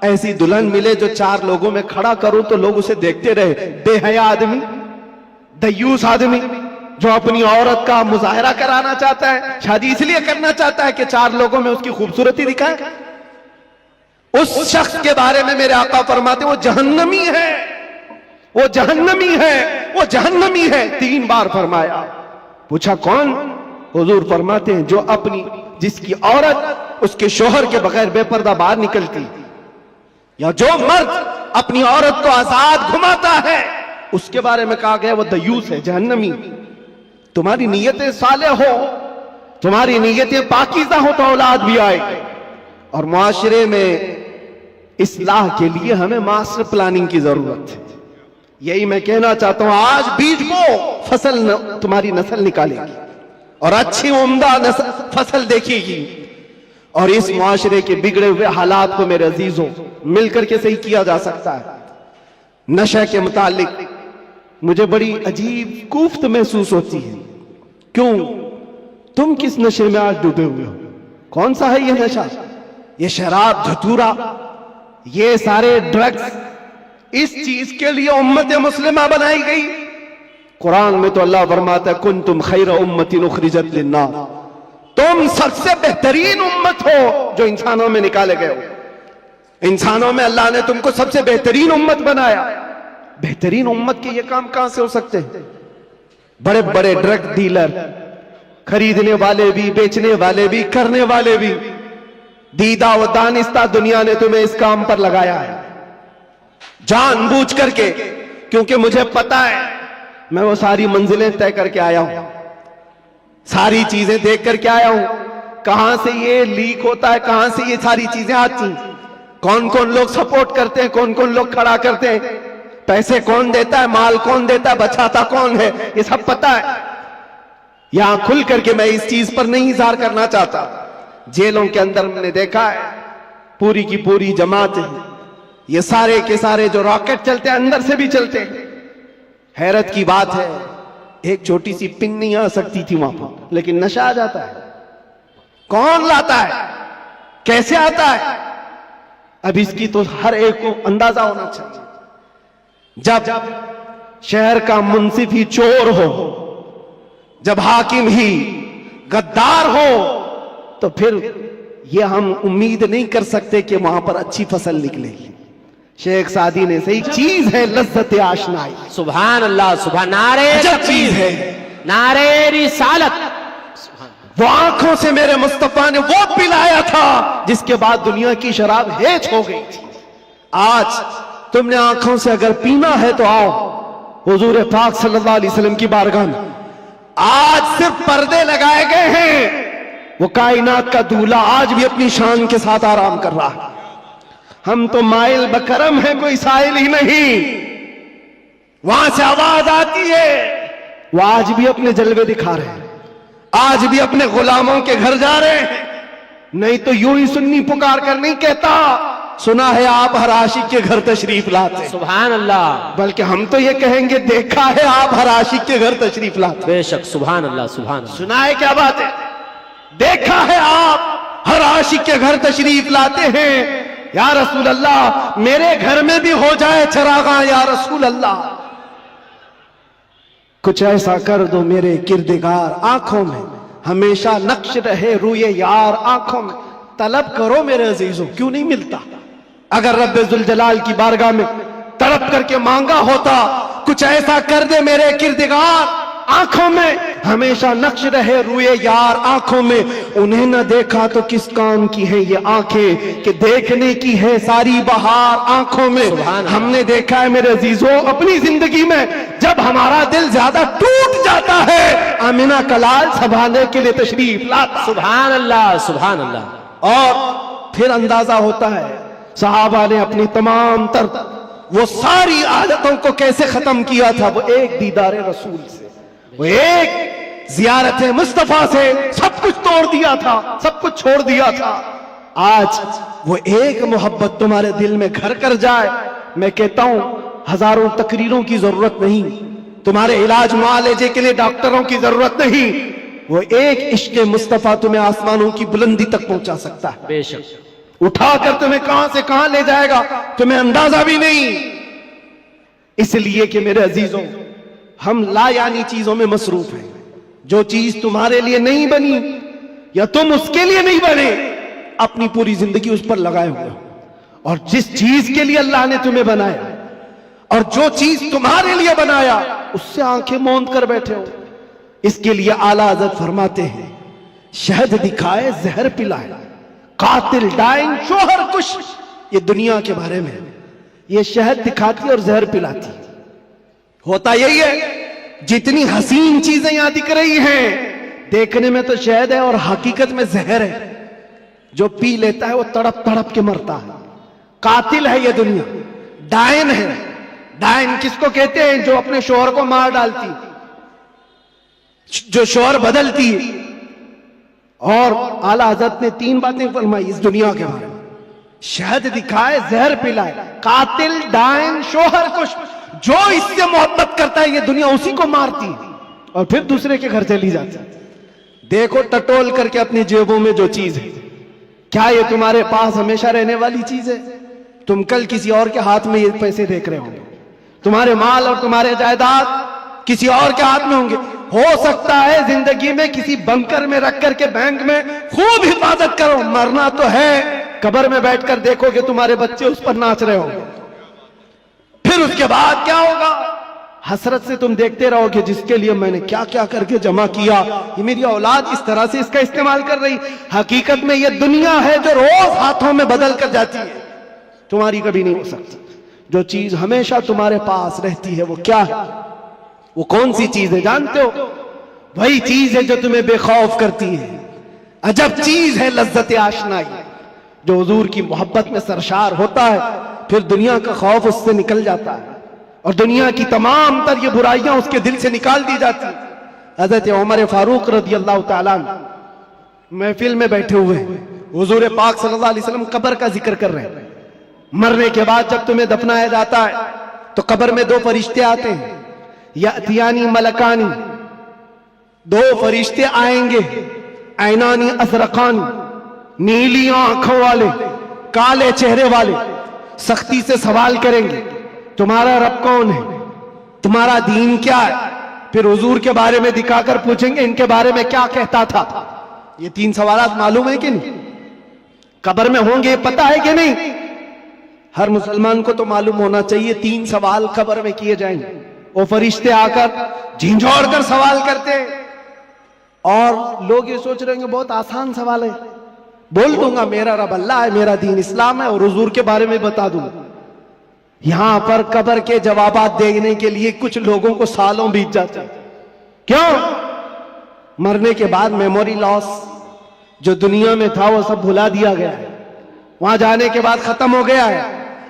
ऐसी दुल्हन मिले जो 4 लोगों में खड़ा करूं तो लोग उसे देखते रहे, बेहया आदमी, दयूस आदमी जो अपनी औरत का मुजाहरा कराना चाहता है, शादी इसलिए करना चाहता है कि 4 लोगों में उसकी खूबसूरती दिखाए, उस शख्स के बारे में मेरे आका फरमाते वो जहन्नमी है, वो जहन्नमी है, वो जहन्नमी है, 3 बार फरमाया। पूछा कौन? हुजूर फरमाते हैं जो अपनी, जिसकी औरत उसके शोहर के बगैर बेपर्दा बाहर निकलती, या जो मर्द अपनी औरत को आजाद घुमाता है, उसके बारे में कहा गया वो दयूस है, जहन्नमी। तुम्हारी नीयतें साले हो, तुम्हारी नीयतें पाकीज़ा हो तो औलाद भी आएगी। और मुआशरे में इस्लाह के लिए हमें मास्टर प्लानिंग की जरूरत है। यही मैं कहना चाहता हूं, आज बीज बो, फसल तुम्हारी नस्ल निकालेगी और अच्छी उम्दा फसल देखेगी। और इस मुआशरे के बिगड़े हुए हालात को मेरे अजीजों मिलकर के सही किया जा सकता है। नशे के मुतालिक मुझे बड़ी अजीब कुफ्त महसूस होती है। क्यों? तुम किस नशे में आज डूबे हुए हो? कौन सा है ये नशा? ये शराब, धतूरा, ये सारे ड्रग्स, इस चीज के लिए उम्मत मुस्लिमा बनाई गई। कुरान में तो अल्लाह फरमाता है कुंतुम खैर उम्मतिन उखरिजत लिन्नास, तुम सबसे बेहतरीन उम्मत हो जो इंसानों में निकाले गए हो। इंसानों में अल्लाह ने तुमको सबसे बेहतरीन उम्मत बनाया। बेहतरीन उम्मत के ये काम कहां से हो सकते हैं? बड़े बड़े ड्रग डीलर, खरीदने वाले भी, बेचने वाले भी, करने वाले भी, दीदा व दानिस्ता दुनिया ने तुम्हें इस काम पर लगाया है जानबूझ करके, क्योंकि मुझे पता है मैं वो सारी मंजिलें तय करके आया हूं, सारी चीजें देख करके आया हूं, कहां से ये लीक होता है, कहां से ये सारी चीजें आती, कौन कौन लोग सपोर्ट करते हैं, कौन कौन लोग खड़ा करते हैं, पैसे कौन देता है, माल कौन देता है, बचाता कौन है, ये सब पता है। यहां खुल करके मैं इस चीज पर नहीं इज़हार करना चाहता। जेलों के अंदर मैंने देखा है पूरी की पूरी जमात है, ये सारे के सारे जो रॉकेट चलते हैं अंदर से भी चलते हैं। हैरत की बात है, एक छोटी सी पिन नहीं आ सकती थी वहां पर, लेकिन नशा आ जाता है। कौन लाता है, कैसे आता है? अब इसकी तो हर एक को अंदाजा होना चाहिए। जब शहर का मुंसिफ ही चोर हो, जब हाकिम ही गद्दार हो, तो फिर ये हम उम्मीद नहीं कर सकते कि वहां पर अच्छी फसल निकलेगी। शेख सादी ने सही चीज है लज्जत आशनाई। सुभान अल्लाह, सुभान, नारे चीज है, नारे रिसालत। वो आंखों से मेरे मुस्तफा ने वो पिलाया था जिसके बाद दुनिया की शराब हेच हो गई थी। आज तुमने आंखों से अगर पीना है तो आओ हुजूर पाक सल्लल्लाहु अलैहि वसल्लम की बारगाह में। आज सिर्फ पर्दे लगाए गए हैं, वो कायनात का दूल्हा आज भी अपनी शान के साथ आराम कर रहा है। हम तो माइल बकरम है, कोई साइल ही नहीं। वहां से आवाज आती है, वो आज भी अपने जलवे दिखा रहे हैं, आज भी अपने गुलामों के घर जा रहे हैं। नहीं तो यूं ही सुन्नी पुकार कर नहीं कहता सुना है आप हर आशिक के घर तशरीफ लाते हैं। सुभान अल्लाह, बल्कि हम तो ये कहेंगे देखा है आप हर आशिक के घर तशरीफ लाते हैं। बेशक, सुभान अल्लाह, सुभान अल्लाह। सुना है, क्या बात है, देखा है आप हर आशिक के घर तशरीफ लाते हैं। या रसूल अल्लाह मेरे घर में भी हो जाए चरागा, या रसूल अल्लाह कुछ ऐसा कर दो मेरे किरदगार आंखों में हमेशा नक्श रहे रूए यार आंखों में। तलब करो मेरे अजीजों, क्यों नहीं मिलता? अगर रब्बे जुल जलाल की बारगाह में तड़प करके मांगा होता, कुछ ऐसा कर दे मेरे किरदगार आंखों में हमेशा नक्श रहे रूए यार आंखों में। उन्हें न देखा तो किस काम की है ये आंखें कि देखने की है सारी बहार आंखों में। हमने देखा है मेरे अजीजों अपनी जिंदगी में, जब हमारा दिल ज्यादा टूट जाता है आमिना कलाल संभालने के लिए तशरीफ लाता। सुभान अल्लाह, सुभान अल्लाह। और फिर अंदाजा होता है सहाबा ने अपनी तमाम तर वो सारी आदतों को कैसे खत्म किया था। वो एक दीदार रसूल से, वो एक जियारत मुस्तफा से सब कुछ तोड़ दिया था, सब कुछ छोड़ दिया था। आज वो एक मोहब्बत तुम्हारे दिल में घर कर जाए, मैं कहता हूं हजारों तकरीरों की जरूरत नहीं, तुम्हारे इलाज मुआलजे के लिए डॉक्टरों की जरूरत नहीं। वो एक इश्क मुस्तफा तुम्हें आसमानों की बुलंदी तक पहुंचा सकता है। बेशक, उठाकर तुम्हें कहां से कहां ले जाएगा तुम्हें अंदाजा भी नहीं। इसलिए कि मेरे अजीजों हम लायानी चीजों में मसरूफ हैं। जो चीज तुम्हारे लिए नहीं बनी या तुम उसके लिए नहीं बने, अपनी पूरी जिंदगी उस पर लगाए हुए हो। और जिस चीज के लिए अल्लाह ने तुम्हें बनाया और जो चीज तुम्हारे लिए बनाया उससे आंखें मूंद कर बैठे हो। इसके लिए आला हज़रत फरमाते हैं शहद दिखाए जहर पिलाए, कातिल डाइन शोहर कुश। ये दुनिया के बारे में, ये शहद दिखाती और जहर पिलाती। होता यही है, जितनी हसीन चीजें यहां दिख रही हैं देखने में तो शहद है और हकीकत में जहर है। जो पी लेता है वो तड़प तड़प के मरता है। कातिल है ये दुनिया, डायन है। डायन किसको कहते हैं? जो अपने शोहर को मार डालती, जो शोहर बदलती है। और आला हज़रत ने 3 बातें फरमाई इस दुनिया के बारे में, शहद दिखाए जहर पिलाए, कातिल डायन शोहर कुश। जो इससे मोहब्बत करता है ये दुनिया उसी को मारती है और फिर दूसरे के घर चली जाती है। देखो टटोल करके अपनी जेबों में जो चीज है, क्या ये तुम्हारे पास हमेशा रहने वाली चीज है? तुम कल किसी और के हाथ में ये पैसे देख रहे होंगे, तुम्हारे माल और तुम्हारे जायदाद किसी और के हाथ में होंगे। हो सकता है जिंदगी में किसी बंकर में रख करके बैंक में खूब हिफाजत करो, मरना तो है। कब्र में बैठकर देखोगे तुम्हारे बच्चे उस पर नाच रहे होंगे। फिर उसके बाद क्या होगा? हसरत से तुम देखते रहोगे जिसके लिए मैंने क्या क्या करके जमा किया, ये मेरी औलाद इस तरह से इसका इस्तेमाल कर रही। हकीकत में ये दुनिया है जो रोज हाथों में बदल कर जाती है, तुम्हारी कभी नहीं हो सकती। जो चीज हमेशा तुम्हारे पास रहती है वो क्या है? वो कौन सी चीज है जानते हो? वही चीज है जो तुम्हें बेखौफ करती है। अजब चीज है लज्जत आशनाई। जो हुजूर की मोहब्बत में सरशार होता है फिर दुनिया का खौफ उससे निकल जाता है और दुनिया की तमाम तर ये बुराइयां उसके दिल से निकाल दी जाती। हजरत उमर फारूक रज़ी अल्लाह ताला अन्हु महफिल में बैठे हुए हुजूर पाक सल्लल्लाहु अलैहि वसल्लम कब्र का जिक्र कर रहे हैं। मरने के बाद जब तुम्हें दफनाया जाता है तो कब्र में 2 फरिश्ते आते हैं, यातियानी मलकानी। 2 फरिश्ते आएंगे, ऐनानी अज़रक़ानी, नीली आंखों वाले, काले चेहरे वाले, सख्ती से सवाल करेंगे तुम्हारा रब कौन है, तुम्हारा दीन क्या है। फिर हुजूर के बारे में दिखाकर पूछेंगे इनके बारे में क्या कहता था। ये 3 सवालात मालूम है कि नहीं? कब्र में होंगे, पता है कि नहीं? हर मुसलमान को तो मालूम होना चाहिए 3 सवाल कब्र में किए जाएंगे। वो फरिश्ते आकर झिंझोड़ कर सवाल करते हैं और लोग ये सोच रहे हैं बहुत आसान सवाल है, बोल दूंगा मेरा रब अल्लाह है, मेरा दीन इस्लाम है और हुजूर के बारे में बता दूंगा। यहां पर कब्र के जवाबात देने के लिए कुछ लोगों को सालों बीत जाते हैं। क्यों? मरने के बाद मेमोरी लॉस जो दुनिया में था वो सब भुला दिया गया है, वहां जाने के बाद खत्म हो गया है।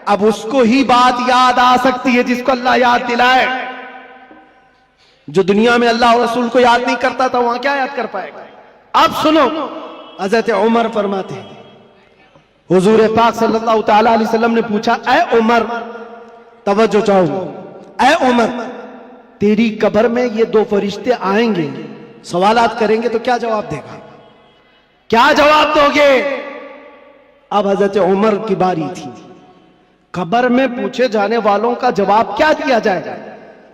अब उसको ही बात याद आ सकती है जिसको अल्लाह याद दिलाए। जो दुनिया में अल्लाह और रसूल को याद नहीं करता था वहां क्या याद कर पाएगा? अब सुनो, हज़रत उमर फरमाते हैं हुजूर पाक सल्लल्लाहु ताला अलैहि वसल्लम ने पूछा, ऐ उमर, तवज्जो चाहूंगा, ऐ उमर, तेरी कब्र में ये दो फरिश्ते आएंगे, सवालात करेंगे तो क्या जवाब देगा? क्या जवाब दोगे? अब हजरत उमर की बारी थी। कब्र में पूछे जाने वालों का जवाब क्या दिया जाएगा?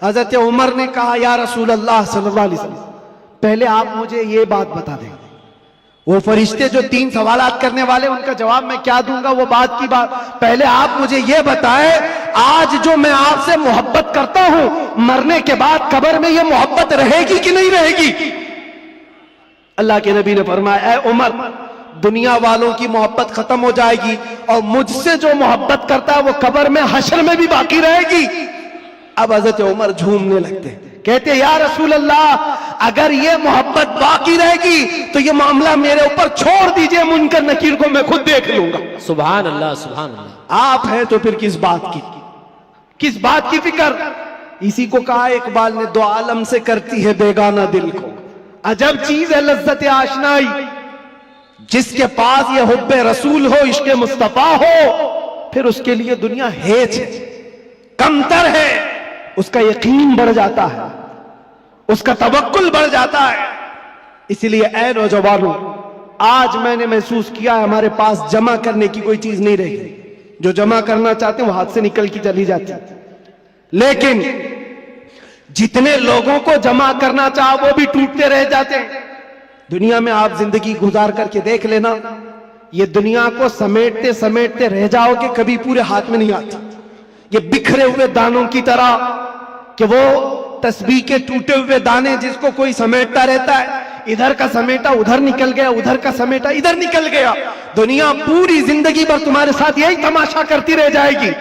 हजरत उमर ने कहा, या रसूल अल्लाह सल्लल्लाहु अलैहि वसल्लम, पहले आप मुझे ये बात बता दें, वो फरिश्ते जो 3 सवालात करने वाले, उनका जवाब मैं क्या दूंगा वो बात की बात, पहले आप मुझे ये बताएं, आज जो मैं आपसे मोहब्बत करता हूं, मरने के बाद कब्र में ये मोहब्बत रहेगी कि नहीं रहेगी? अल्लाह के नबी ने फरमाया, ऐ उमर, दुनिया वालों की मोहब्बत खत्म हो जाएगी और मुझसे जो मोहब्बत करता है वो कब्र में, हश्र में भी बाकी रहेगी। अब हजरत उमर झूमने लगते, कहते, या रसूल अल्लाह, अगर ये मोहब्बत बाकी रहेगी तो ये मामला मेरे ऊपर छोड़ दीजिए, मुनकर नकीर को मैं खुद देख लूंगा। सुभान अल्लाह, सुभान अल्लाह। आप हैं तो फिर किस बात की फिक्र? इसी को कहा इकबाल ने, दो आलम से करती है बेगाना दिल को, अजब चीज है लज्जत आशनाई, जिसके पास ये हुब्बे रसूल हो, इश्क़े मुस्तफा हो, फिर उसके लिए दुनिया हेच है, कमतर है, उसका यकीन बढ़ जाता है, उसका तवक्कुल बढ़ जाता है। इसलिए ऐ नौजवानों, आज मैंने महसूस किया है हमारे पास जमा करने की कोई चीज नहीं रही, जो जमा करना चाहते हैं वो हाथ से निकल की चली जाती है, लेकिन जितने लोगों को जमा करना चाहा वो भी टूटते रह जाते हैं। दुनिया में आप जिंदगी गुजार करके देख लेना, ये दुनिया को समेटते समेटते रह जाओगे, कभी पूरे हाथ में नहीं आती। ये बिखरे हुए दानों की तरह कि वो तस्बीह के टूटे हुए दाने जिसको कोई समेटता रहता है, इधर का समेटा उधर निकल गया, उधर का समेटा इधर निकल गया। दुनिया पूरी जिंदगी भर तुम्हारे साथ यही तमाशा करती रह जाएगी।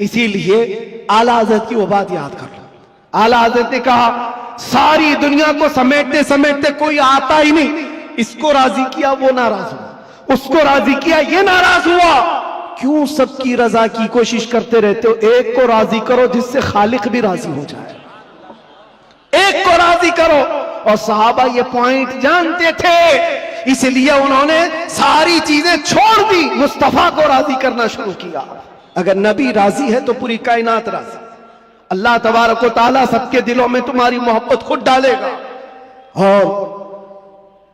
इसीलिए आला हज़रत की वो बात याद कर लो। आला हज़रत ने कहा, सारी दुनिया को समेटते समेटते कोई आता ही नहीं, इसको राजी किया वो नाराज हुआ, उसको राजी किया ये नाराज हुआ। क्यों सबकी रजा की कोशिश करते रहते हो? एक को राजी करो जिससे खालिक भी राजी हो जाए, एक को राजी करो। और सहाबा ये पॉइंट जानते थे, इसलिए उन्होंने सारी चीजें छोड़ दी, मुस्तफा को राजी करना शुरू किया। अगर नबी राजी है तो पूरी कायनात राजी। अल्लाह तबारक व तआला सबके दिलों में तुम्हारी मोहब्बत खुद डालेगा। और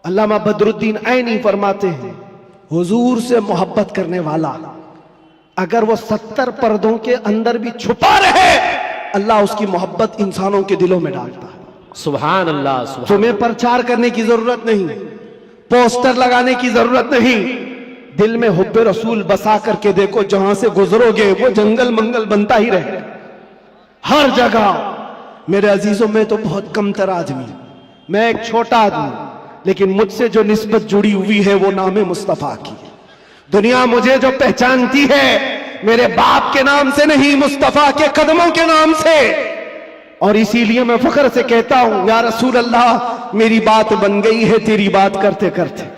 अल्लामा बदरुद्दीन ऐनी फरमाते हैं, हुजूर से मोहब्बत करने वाला अगर वो 70 पर्दों के अंदर भी छुपा रहे, अल्लाह उसकी मोहब्बत इंसानों के दिलों में डालता है। सुभान अल्लाह, सुभान। तुम्हें प्रचार करने की जरूरत नहीं, पोस्टर लगाने की जरूरत नहीं, दिल में हुब्बे रसूल बसा करके देखो, जहां से गुजरोगे वो जंगल मंगल बनता ही रहे हर जगह। मेरे अजीजों, में तो बहुत कमतर आदमी, मैं एक छोटा आदमी, लेकिन मुझसे जो निस्बत जुड़ी हुई है वो नाम मुस्तफा की। दुनिया मुझे जो पहचानती है मेरे बाप के नाम से नहीं, मुस्तफा के कदमों के नाम से। और इसीलिए मैं फख्र से कहता हूं, या रसूल अल्लाह, मेरी बात बन गई है तेरी बात करते करते,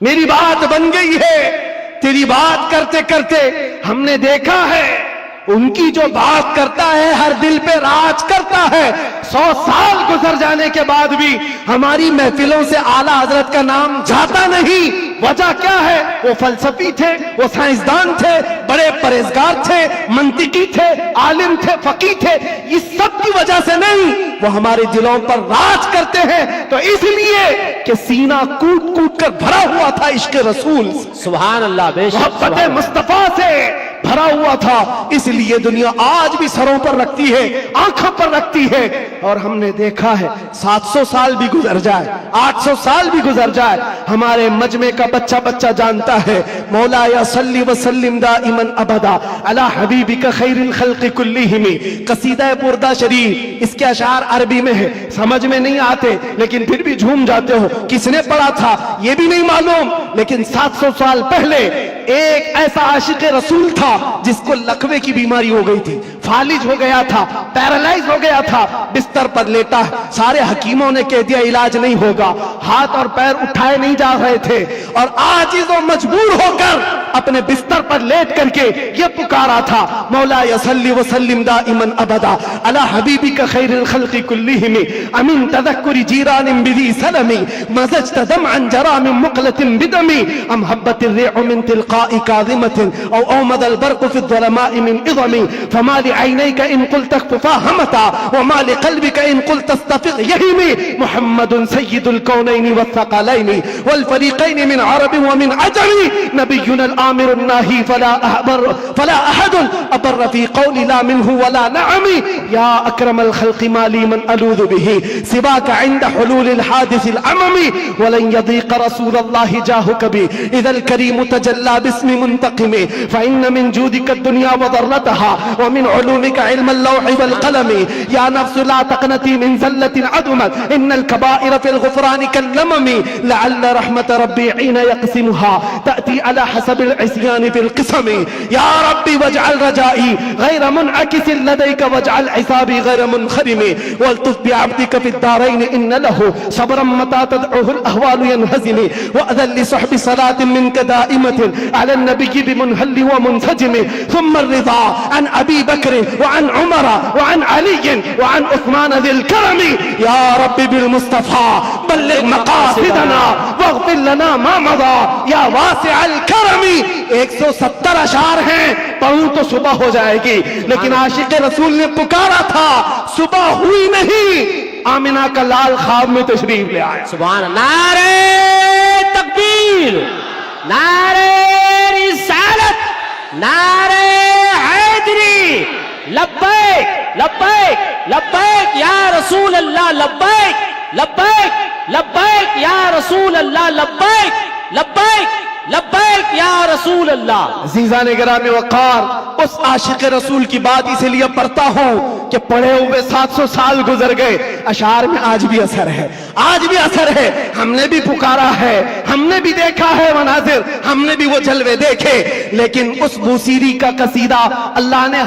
मेरी बात बन गई है तेरी बात करते करते। हमने देखा है उनकी जो बात करता है हर दिल पे राज करता है। 100 साल गुजर जाने के बाद भी हमारी महफिलों से आला हजरत का नाम जाता नहीं। वजह क्या है? वो फलसफी थे, वो साइंसदान थे, बड़े परहेजगार थे, मंतिकी थे, आलिम थे, फकीह थे। इस सब की वजह से नहीं, वो हमारे दिलों पर राज करते हैं। तो इसलिए कि सीना कूट कूट कर भरा हुआ था इश्क रसूल, सुभान अल्लाह, मोहब्बत मुस्तफा से भरा हुआ था। इसलिए दुनिया आज भी सरों पर रखती है, आंखों पर रखती है। और हमने देखा है 700 साल भी गुजर जाए, 800 साल भी गुजर जाए, हमारे मजमे का बच्चा बच्चा जानता है, मौला या सल्ली व सल्लिम दाइमन अबदा अला हबीबिका खैरिल खल्क़ि कुल्लिहिम। कसीदा बुर्दा शरीफ, इसके अशार अरबी में है, समझ में नहीं आते लेकिन फिर भी झूम जाते हो। किसने पढ़ा था ये भी नहीं मालूम, लेकिन 700 साल पहले एक ऐसा आशिक रसूल था जिसको लकवे की बीमारी हो गई थी, फालिज हो गया था, पैरालाइज हो गया था, बिस्तर पर लेटा। सारे हकीमों ने कह दिया इलाज नहीं होगा, हाथ और पैर उठाए नहीं जा रहे थे, और आजिज और मजबूर होकर अपने बिस्तर पर लेट करके ये पुकारा था, मौला यसल्ली वसल्लिम दाइमन अबदा अला हबीबिका खैरिल खल्क़ि कुल्लिहिम अमिन तदक्कुरि जीरानिन बिदी सलमी मज़ज्त दमअन जरा मिन मुक़लतिन बिदमी अम हब्बतिर रिअ मिन तिलक़ाइ काज़िमतिन औ औमदल बर्क़ु फ़ि ज़ुलमाइ मिन इज़मी फमा लिअयनैका इन क़ुल्त फ़हमता वमा लिक़ल्बिका इन क़ुल्त तस्तफ़िक़ यहीमी मुहम्मदुन सय्यिदुल कौनैनि वस्सक़लैनि वल फ़रीक़ैनि मिन अरबिन व मिन अजमी नबियुनल आमिरुन नाही फला अहदुन अबर फ़ी क़ौलि ला मिन्हु वला नअमी या अक्रमल ख़ल्क़ि माली मन अलूज़ु बिही सिवाका इंद हुलूलिल हादिसिल अममी वलन यदीक़ रसूलल्लाहि जाहु कभी इज़ल करीम तजल्ला बिस्मि मुंतक़िमी फ़इन्न मिन जूदिका दुनिया व ज़र्रतहा व मिन उलूमिका इल्मल लौहि वल क़लमी या नफ्सु ला तक़नती मिन ज़ल्लतिन अदुमत इन्नल कबाइर फ़िल ग़ुफ़रानि कल्लममी लअल्ल रहमत रब्बी हीन यक़सिमुहा तअती अला हसबिल इस्यानि फ़िल क़िसमी या रब्बी वजअल रजाई गैर मुनअकिसिन लदैका वजअल हिसाबी गैर मुनख़रिमी वल्तुफ़ बिअब्दिका फ़िद दारैन इन्न लहु सब्रन मता तदउहुल अहवालु यनहज़िमी वअज़ल लिसहबि सलातिन मिनका दाइमतिन अला नबिय्यि बिमुनहल्लि व मुनसजिमी थुम्मा रिज़ा अन अबी बकर व अन उमर व अन अली व अन उस्मान ज़िल करमी या रब्बी बिल मुस्तफ़ा बल्लिग़ मक़ासिदना वग़फ़िर लना मा मज़ा या वासिअल करमी। 170 अशार हैं, पढ़ूं तो सुबह हो जाएगी, लेकिन आशिक़ रसूल ने पुकारा था, सुबह हुई नहीं, आमिना का लाल ख्वाब में तशरीफ ले आया। सुभान अल्लाह। नारे तकबीर, नारे रिसालत, नारे हैदरी, लब्बैक लब्बैक लब्बैक या रसूल अल्लाह, लब्बैक लब्बैक लब्बैक या रसूल अल्लाह, लब्बैक लब्बैक लब्बैक या रसूल अल्लाह। अज़ीज़ान गिरामी वक़ार, उस आशिक़ रसूल की बात इसीलिए पढ़ता हूँ कि पढ़े हुए 700 साल गुजर गए, अशार में आज भी असर है, आज भी असर है। हमने भी पुकारा है, हमने भी देखा है मनाजिर, हमने भी वो जलवे देखे, लेकिन उस बूसीरी का कसीदा अल्लाह ने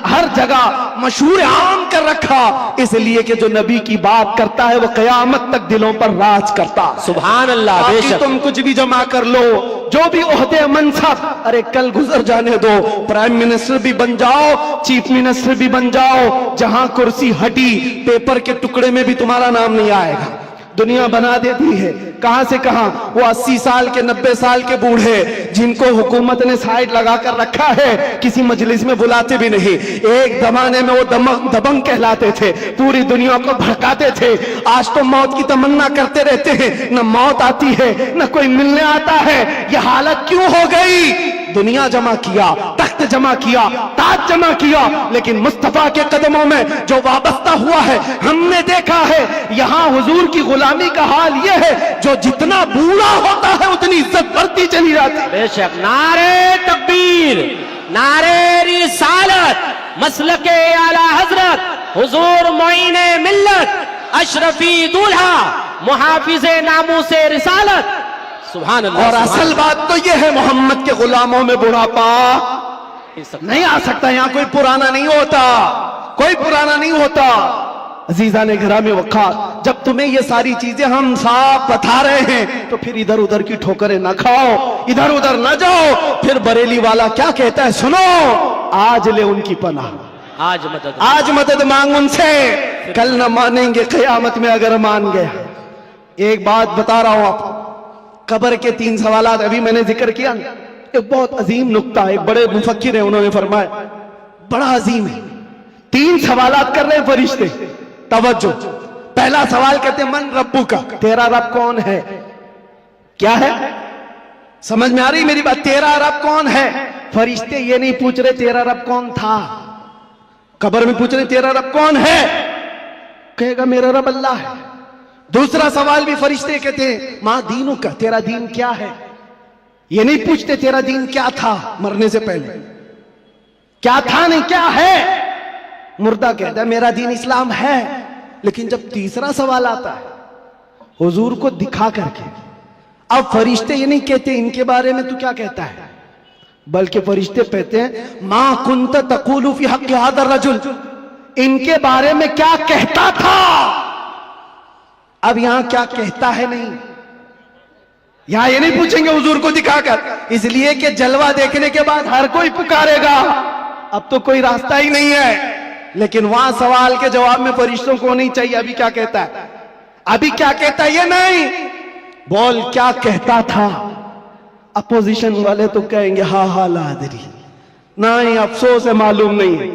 हर जगह मशहूर आम कर रखा, इसलिए कि जो नबी की बात करता है वो क़यामत तक दिलों पर राज करता। सुभान अल्लाह। बाकी तुम कुछ भी जमा कर लो, जो भी ओहदे मनसब, अरे कल गुजर जाने दो, प्राइम मिनिस्टर भी बन जाओ, चीफ मिनिस्टर भी बन जाओ, जहां कुर्सी हटी पेपर के टुकड़े में भी तुम्हारा नाम नहीं आएगा। दुनिया बना देती है, कहां से कहां, वो 80 साल के 90 साल के बूढ़े जिनको हुकूमत ने साइड लगा कर रखा है, किसी मजलिस में बुलाते भी नहीं। एक जमाने में वो दबंग कहलाते थे, पूरी दुनिया को भड़काते थे। आज तो मौत की तमन्ना करते रहते हैं, न मौत आती है न कोई मिलने आता है। ये हालत क्यों हो गई? दुनिया जमा किया, तख्त जमा किया, ताज जमा किया, लेकिन मुस्तफा के कदमों में जो वाबस्ता हुआ है, हमने देखा है यहां हुजूर की गुलामी का हाल यह है, जो जितना बूढ़ा होता है उतनी इज्जत बढ़ती चली जाती है। बेशक। नारे तकबीर, नारे रिसालत, मसलके आला हजरत हुजूर मोइने मिल्लत, अशरफी दूल्हा, मुहाफिज़े नामूसे रिसालत। सुभान अल्लाह। और असल बात तो यह है, मोहम्मद के गुलामों में बुढ़ापा नहीं आ सकता। यहाँ कोई पुराना नहीं होता, कोई पुराना नहीं होता। अजीजा ने घरामे वक़ार, जब तुम्हें ये सारी चीजें हम साफ बता रहे हैं, तो फिर इधर उधर की ठोकरें ना खाओ, इधर उधर ना जाओ। फिर बरेली वाला क्या कहता है, सुनो, आज ले उनकी पनाह, आज मदद मांग उनसे, कल न मानेंगे क़यामत में अगर मान गया। एक बात बता रहा हूं आपको, कब्र के 3 सवालात अभी मैंने जिक्र किया ना, एक बहुत अजीम नुक्ता, एक बड़े मुफक्किर है, उन्होंने फरमाया, बड़ा अजीम है। 3 सवालात कर रहे हैं फरिश्ते, तवज्जो। पहला सवाल कहते हैं, मन रब्बू का, तेरा रब कौन है? क्या है? समझ में आ रही मेरी बात? तेरा रब कौन है? फरिश्ते ये नहीं पूछ रहे तेरा रब कौन था, कब्र में पूछ रहे तेरा रब कौन है? कहेगा मेरा रब अल्लाह है। दूसरा सवाल भी फरिश्ते कहते हैं, मां दीनू का, तेरा दीन क्या है? ये नहीं पूछते तेरा दीन क्या था मरने से पहले, क्या था नहीं क्या है। मुर्दा कहता है मेरा दीन इस्लाम है। लेकिन जब तीसरा सवाल आता है हुजूर को दिखा करके, अब फरिश्ते ये नहीं कहते इनके बारे में तू क्या कहता है, बल्कि फरिश्ते कहते हैं मां कुंत तकूलु फी हक़्क़ि हाज़ा रजुल, इनके बारे में क्या कहता था। अब यहां क्या कहता है नहीं, यहां ये नहीं पूछेंगे हुजूर को दिखाकर, इसलिए कि जलवा देखने के बाद हर कोई पुकारेगा, अब तो कोई रास्ता ही नहीं है। लेकिन वहां सवाल के जवाब में फरिश्तों को नहीं चाहिए अभी क्या कहता है, अभी क्या कहता है ये नहीं, बोल क्या कहता था। अपोजिशन वाले तो कहेंगे हा हा लादरी, नहीं अफसोस है मालूम नहीं है,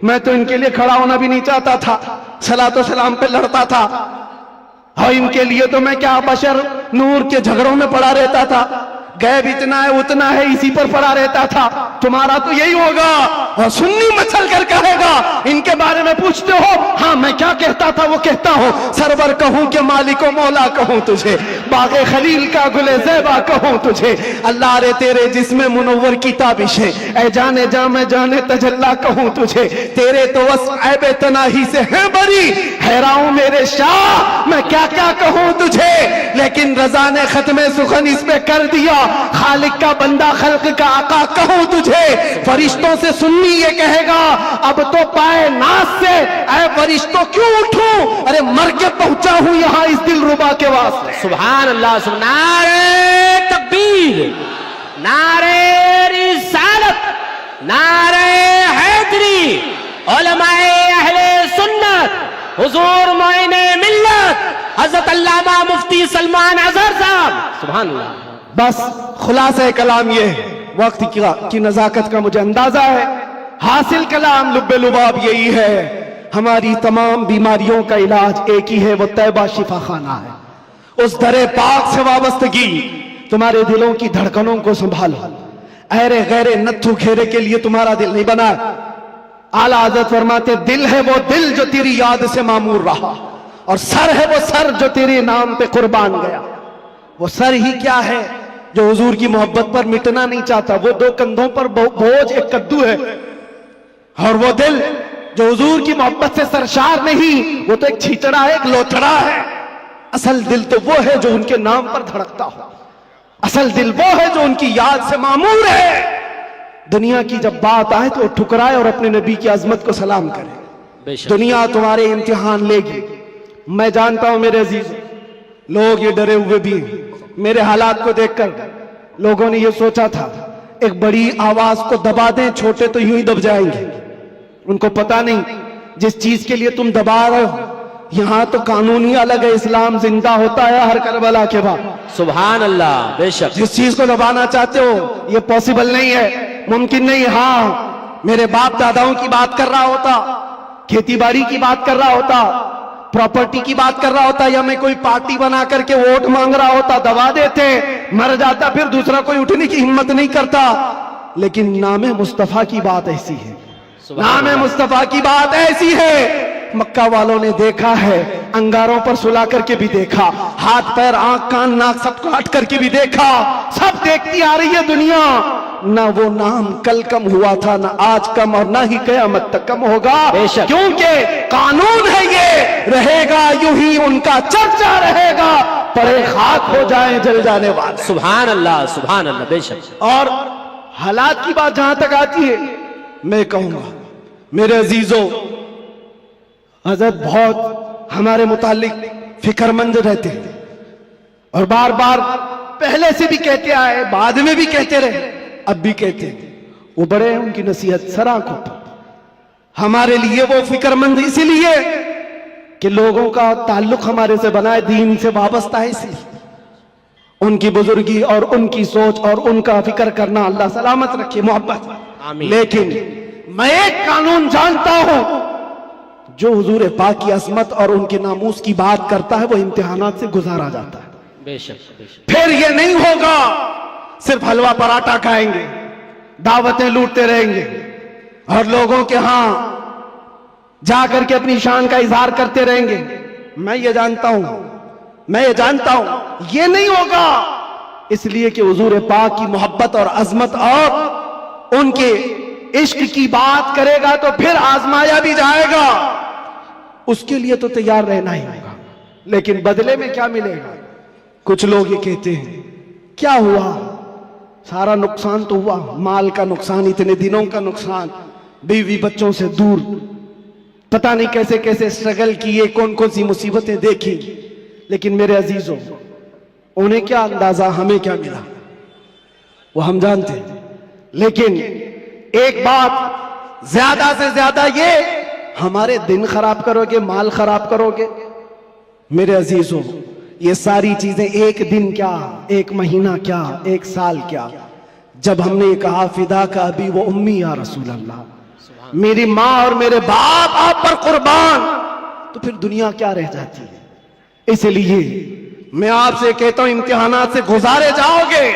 मैं तो इनके लिए खड़ा होना भी नहीं चाहता था, सलातो सलाम पे लड़ता था, और इनके लिए तो मैं क्या बशर नूर के झगड़ों में पड़ा रहता था, गैब इतना है उतना है इसी पर पड़ा रहता था, तुम्हारा तो यही होगा। और सुन्नी मचल कर कहेगा इनके बारे में पूछते हो, हाँ मैं क्या कहता था वो कहता हूं, सरवर कहूं कि मालिको मौला कहूं तुझे, बागे खलील का गुले ज़ेबा कहूं तुझे, अल्लाह रे तेरे जिस्म मुनव्वर की ताबिश है, ऐ जाने जा मैं जाने तजल्ला कहूं तुझे, तेरे तो वस्फ ऐबे तनाही से है बरी, हैराऊं मेरे शाह मैं क्या क्या कहूं तुझे। लेकिन रजा ने खत्मे सुखन इस पे कर दिया, खालिक का बंदा खल्क का आका कहूं तुझे। फरिश्तों से सुन्नी ये कहेगा अब तो पाए नाज से ऐ फरिश्तों क्यों उठूं, अरे मर के पहुंचा हूं यहां इस दिलरुबा के वास्ते। सुभान अल्लाह, नारे तकबीर, नारे रिसालत, नारे हैदरी, उलमाए अहले सुन्नत, हुजूर मोइने मिल्लत हजरत अल्लामा मुफ्ती सलमान अजहर साहब। सुभान अल्लाह। बस खुलासा कलाम ये है, वक्त की नजाकत का मुझे अंदाजा है, हासिल कलाम लुब्बे लुबाब यही है, हमारी तमाम बीमारियों का इलाज एक ही है, वो तैबा शिफा खाना है। उस दरे पाक से वाबस्तगी तुम्हारे दिलों की धड़कनों को संभालो, अहरे गहरे नत्थु घेरे के लिए तुम्हारा दिल नहीं बना। आला हज़रत फरमाते दिल है वो दिल जो तेरी याद से मामूर रहा, और सर है वो सर जो तेरे नाम पे कुर्बान गया। वो सर ही क्या है जो हुजूर की मोहब्बत पर मिटना नहीं चाहता, वो दो कंधों पर बोझ एक कद्दू है, और वो दिल जो हुजूर की मोहब्बत से सरशार नहीं, वो तो एक छिचड़ा है, एक लोथड़ा है। असल दिल तो वो है जो उनके नाम पर धड़कता हो, असल दिल वो है जो उनकी याद से मामूर है। दुनिया की जब बात आए तो ठुकराए और अपने नबी की अजमत को सलाम करे। दुनिया तुम्हारे इम्तिहान लेगी, मैं जानता हूं मेरे अजीज, लोग ये डरे हुए भी हैं। मेरे हालात को देखकर लोगों ने ये सोचा था एक बड़ी आवाज को दबा दें, छोटे तो यूं ही दब जाएंगे। उनको पता नहीं जिस चीज के लिए तुम दबा रहे हो, यहां तो कानून ही अलग है, इस्लाम जिंदा होता है हर करबला के बाद। सुभान अल्लाह। बेशक जिस चीज को दबाना चाहते हो ये पॉसिबल नहीं है, मुमकिन नहीं। हाँ मेरे बाप दादाओं की बात कर रहा होता, खेती बाड़ी की बात कर रहा होता, प्रॉपर्टी की बात कर रहा होता, या मैं कोई पार्टी बना करके वोट मांग रहा होता, दबा देते, मर जाता, फिर दूसरा कोई उठने की हिम्मत नहीं करता। लेकिन नामे मुस्तफा की बात ऐसी है, नामे मुस्तफा की बात ऐसी है, मक्का वालों ने देखा है, अंगारों पर सुला करके भी देखा, हाथ पैर आंख कान नाक सब काट करके भी देखा, सब देखती आ रही है दुनिया। ना वो नाम कल कम हुआ था, ना आज कम, और ना ही कयामत तक कम होगा, क्योंकि कानून है ये, रहेगा यूं ही उनका चर्चा रहेगा, पड़े खाक हो जाए जल जाने वाले। सुभान अल्लाह, सुभान अल्लाह। बेशक। और हालात की बात जहां तक आती है, मैं कहूंगा मेरे अजीजों, हजरत बहुत हमारे मुतालिक फिक्रमंद रहते हैं, और बार बार पहले से भी कहते आए, बाद में भी कहते रहे, अब भी कहते हैं। वो बड़े हैं, उनकी नसीहत सराखों पर। हमारे लिए वो फिक्रमंद इसीलिए कि लोगों का ताल्लुक हमारे से बना है, दीन से वाबस्ता है, इसलिए उनकी बुजुर्गी और उनकी सोच और उनका फिक्र करना अल्लाह सलामत रखे, मोहब्बत। लेकिन मैं एक कानून जानता हूं, जो हुजूर पाक की असमत और उनके नामूस की बात करता है वो इम्तिहानात से गुजारा जाता है। बेशक, बेशक। फिर ये नहीं होगा सिर्फ हलवा पराठा खाएंगे, दावतें लूटते रहेंगे, और लोगों के यहां जाकर के अपनी शान का इजहार करते रहेंगे। मैं ये जानता हूं ये नहीं होगा, इसलिए कि हुजूर पाक की मोहब्बत और अजमत और उनके इश्क की बात करेगा तो फिर आजमाया भी जाएगा, उसके लिए तो तैयार रहना ही होगा। लेकिन बदले में क्या मिलेगा? कुछ लोग ये कहते हैं क्या हुआ, सारा नुकसान तो हुआ, माल का नुकसान, इतने दिनों का नुकसान, बीवी बच्चों से दूर, पता नहीं कैसे कैसे स्ट्रगल किए, कौन कौन सी मुसीबतें देखी। लेकिन मेरे अजीजों, उन्हें क्या अंदाजा, हमें क्या मिला वो हम जानते हैं। लेकिन एक बात ज्यादा से ज्यादा, ये हमारे दिन खराब करोगे, माल खराब करोगे। मेरे अजीजों, ये सारी चीजें एक दिन क्या, एक महीना क्या, एक साल क्या, जब हमने कहा फिदा का अभी वो उम्मी या रसूल अल्लाह, मेरी माँ और मेरे बाप आप पर कुर्बान, तो फिर दुनिया क्या रह जाती है। इसलिए मैं आपसे कहता हूं, इम्तिहानात से गुजारे जाओगे,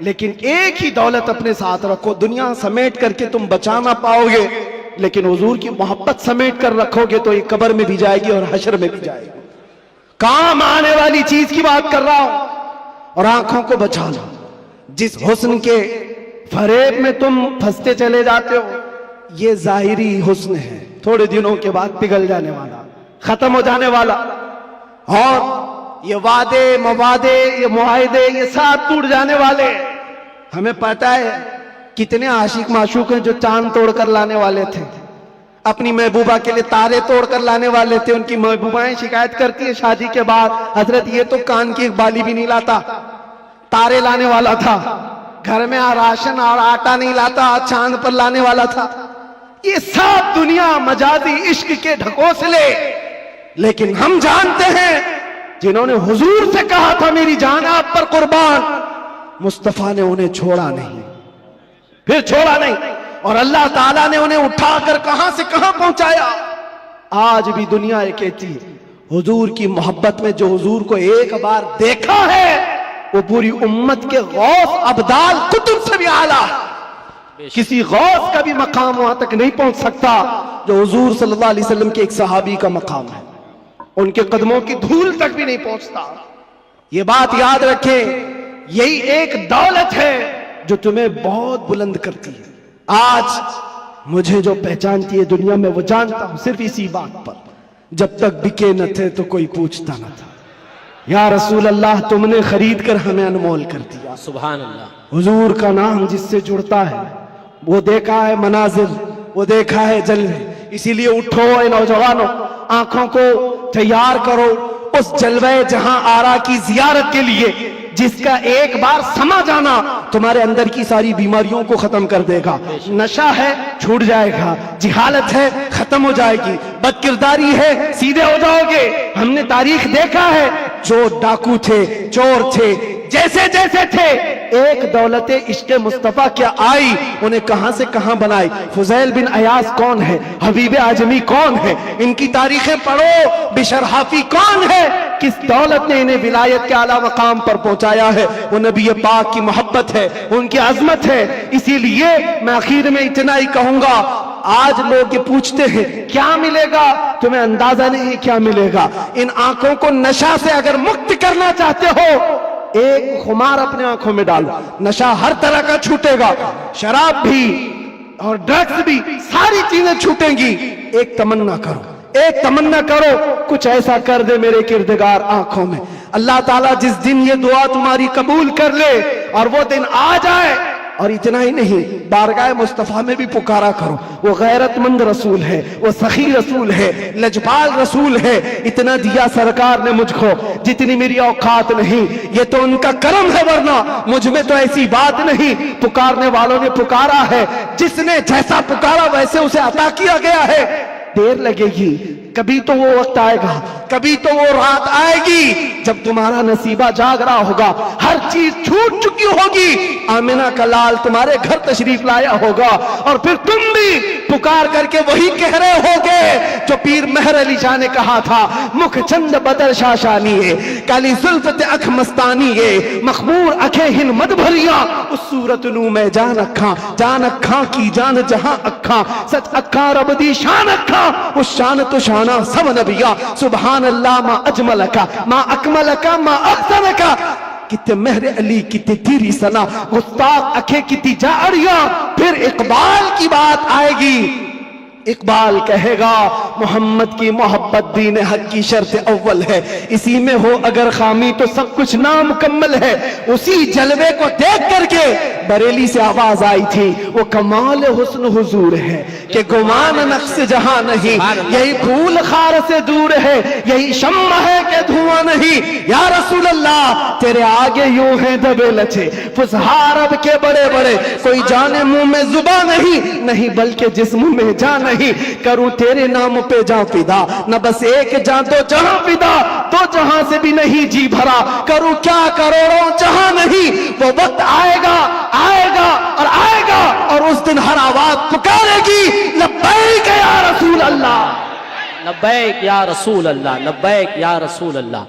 लेकिन एक ही दौलत अपने साथ रखो। दुनिया समेट करके तुम बचा ना पाओगे, लेकिन हुजूर की मोहब्बत समेट कर रखोगे तो ये कब्र में भी जाएगी और हशर में भी जाएगी। काम आने वाली चीज की बात कर रहा हूं। और आंखों को बचा लो। जिस हुस्न के फरेब में तुम फंसते चले जाते हो, ये जाहिरी हुस्न है, थोड़े दिनों के बाद पिघल जाने वाला, खत्म हो जाने वाला। और ये वादे मवादे, ये मुआहदे, ये सब टूट जाने वाले। हमें पता है कितने आशिक माशूक हैं जो चांद तोड़कर लाने वाले थे, अपनी महबूबा के लिए तारे तोड़कर लाने वाले थे। उनकी महबूबाएं शिकायत करती है शादी के बाद, हजरत ये तो कान की एक बाली भी नहीं लाता, तारे लाने वाला था, घर में राशन और आटा नहीं लाता, चांद पर लाने वाला था। ये सब दुनिया मजाजी इश्क के ढकोसले। लेकिन हम जानते हैं जिन्होंने हुजूर से कहा था मेरी जान आप पर कुर्बान, मुस्तफा ने उन्हें छोड़ा नहीं, फिर छोड़ा नहीं, और अल्लाह ताला ने उन्हें उठाकर कहां से कहां पहुंचाया। आज भी दुनिया ये कहती है हुजूर की मोहब्बत में जो हुजूर को एक बार देखा है वो पूरी उम्मत के गौस अब्दाल कुतुब से भी आला, किसी गौस का भी मकाम वहां तक नहीं पहुंच सकता जो हुजूर सल्लल्लाहु अलैहि वसल्लम के एक सहाबी का मकाम है। उनके कदमों की धूल तक भी नहीं पहुंचता। ये बात याद रखें, यही एक दौलत है जो तुम्हें बहुत बुलंद करती है। आज मुझे जो पहचानती है दुनिया में, वो जानता हूं सिर्फ इसी बात पर, जब तक बिके न थे तो कोई पूछता न था। या रसूल अल्लाह, तुमने खरीद कर हमें अनमोल कर दिया। सुभान अल्लाह। हुजूर का नाम जिससे जुड़ता है वो देखा है मनाजिर, वो देखा है जलवे। इसीलिए उठो ए नौजवानों, आंखों को तैयार करो उस जलवे जहां आरा की जियारत के लिए, जिसका एक बार समा जाना तुम्हारे अंदर की सारी बीमारियों को खत्म कर देगा। नशा है छूट जाएगा, जिहालत है खत्म हो जाएगी, बदकिरदारी है सीधे हो जाओगे। हमने तारीख देखा है, जो डाकू थे, चोर थे, जैसे जैसे थे, एक दौलते इश्क़ मुस्तफा क्या आई, उन्हें कहां से कहां बनाई। फुजैल बिन अयास कौन है, हबीब आजमी कौन है, इनकी तारीखें पढ़ो। बिशर हाफी कौन है, किस दौलत ने इन्हें विलायत के आला मकाम पर पहुंचाया है। वो नबी पाक की मोहब्बत है, उनकी अजमत है। इसीलिए मैं आखिर में इतना ही कहूंगा, आज लोग ये पूछते हैं क्या मिलेगा, तुम्हें अंदाजा नहीं क्या मिलेगा। इन आंखों को नशा से अगर मुक्त करना चाहते हो, एक खुमार अपने आंखों में डालो, नशा हर तरह का छूटेगा, शराब भी और ड्रग्स भी, सारी चीजें छूटेंगी। एक तमन्ना करो, एक तमन्ना करो, कुछ ऐसा कर दे मेरे किरदगार आंखों में। अल्लाह ताला जिस दिन ये दुआ तुम्हारी कबूल कर ले और वो दिन आ जाए, और इतना ही नहीं, बारगाह मुस्तफा में भी पुकारा करो। वो गैरतमंद रसूल है, वो सखी रसूल है, लजपाल रसूल है। इतना दिया सरकार ने मुझको जितनी मेरी औकात नहीं, ये तो उनका करम है, वरना मुझ में तो ऐसी बात नहीं। पुकारने वालों ने पुकारा है, जिसने जैसा पुकारा वैसे उसे अता किया गया है। देर लगेगी, कभी तो वो वक्त आएगा, कभी तो वो रात आएगी जब तुम्हारा नसीबा जाग रहा होगा, हर चीज छूट चुकी होगी, आमिना का लाल तुम्हारे घर तशरीफ लाया होगा, और फिर तुम भी पुकार करके वही कह रहे होगे जो पीर मेहर अली शाह ने कहा था, मुख चंद बदर शाशानी है, काली जुल्फत अख मस्तानी है, मखमूर अखे हिन मद भरिया, उस सूरत नू मैं जान अखा की जान जहां अखा, सच अखा रब दी शान अखा, उस शान तो शाना सब नबिया। सुभान अल्लाह मा अजमल का, मा अकमल का, मा अहसन का। कितने मेहर अली कितनी तेरी सना, गुस्ताख अखे कितनी जाड़िया। फिर इकबाल की बात आएगी, इकबाल कहेगा मोहम्मद की मोहब्बत दीन हक की शर्त अव्वल है, इसी में हो अगर खामी तो सब कुछ नामुकम्मल है। उसी जलवे को देख करके बरेली से आवाज आई थी, वो कमाल हुस्न हुजूर है कि गुमान नक्श जहां नहीं, यही फूल खार से दूर है, यही शम्मा है कि धुआं नहीं। या रसूल अल्लाह तेरे आगे यूं है दबे लचे फुसहार अब के बड़े बड़े, कोई जाने मुंह में जुबा नहीं बल्कि जिस्म में जान नहीं। करूं तेरे नाम पे जान फिदा, न बस एक जान दो जहां फिदा, दो जहां से भी नहीं जी भरा, करूं क्या करोड़ों जहां नहीं। वो वक्त आएगा आएगा और आएगा और उस दिन हर आवाज पुकारेगी लब्बैक या रसूल अल्लाह, लब्बैक या रसूल अल्लाह, लब्बैक या रसूल अल्लाह।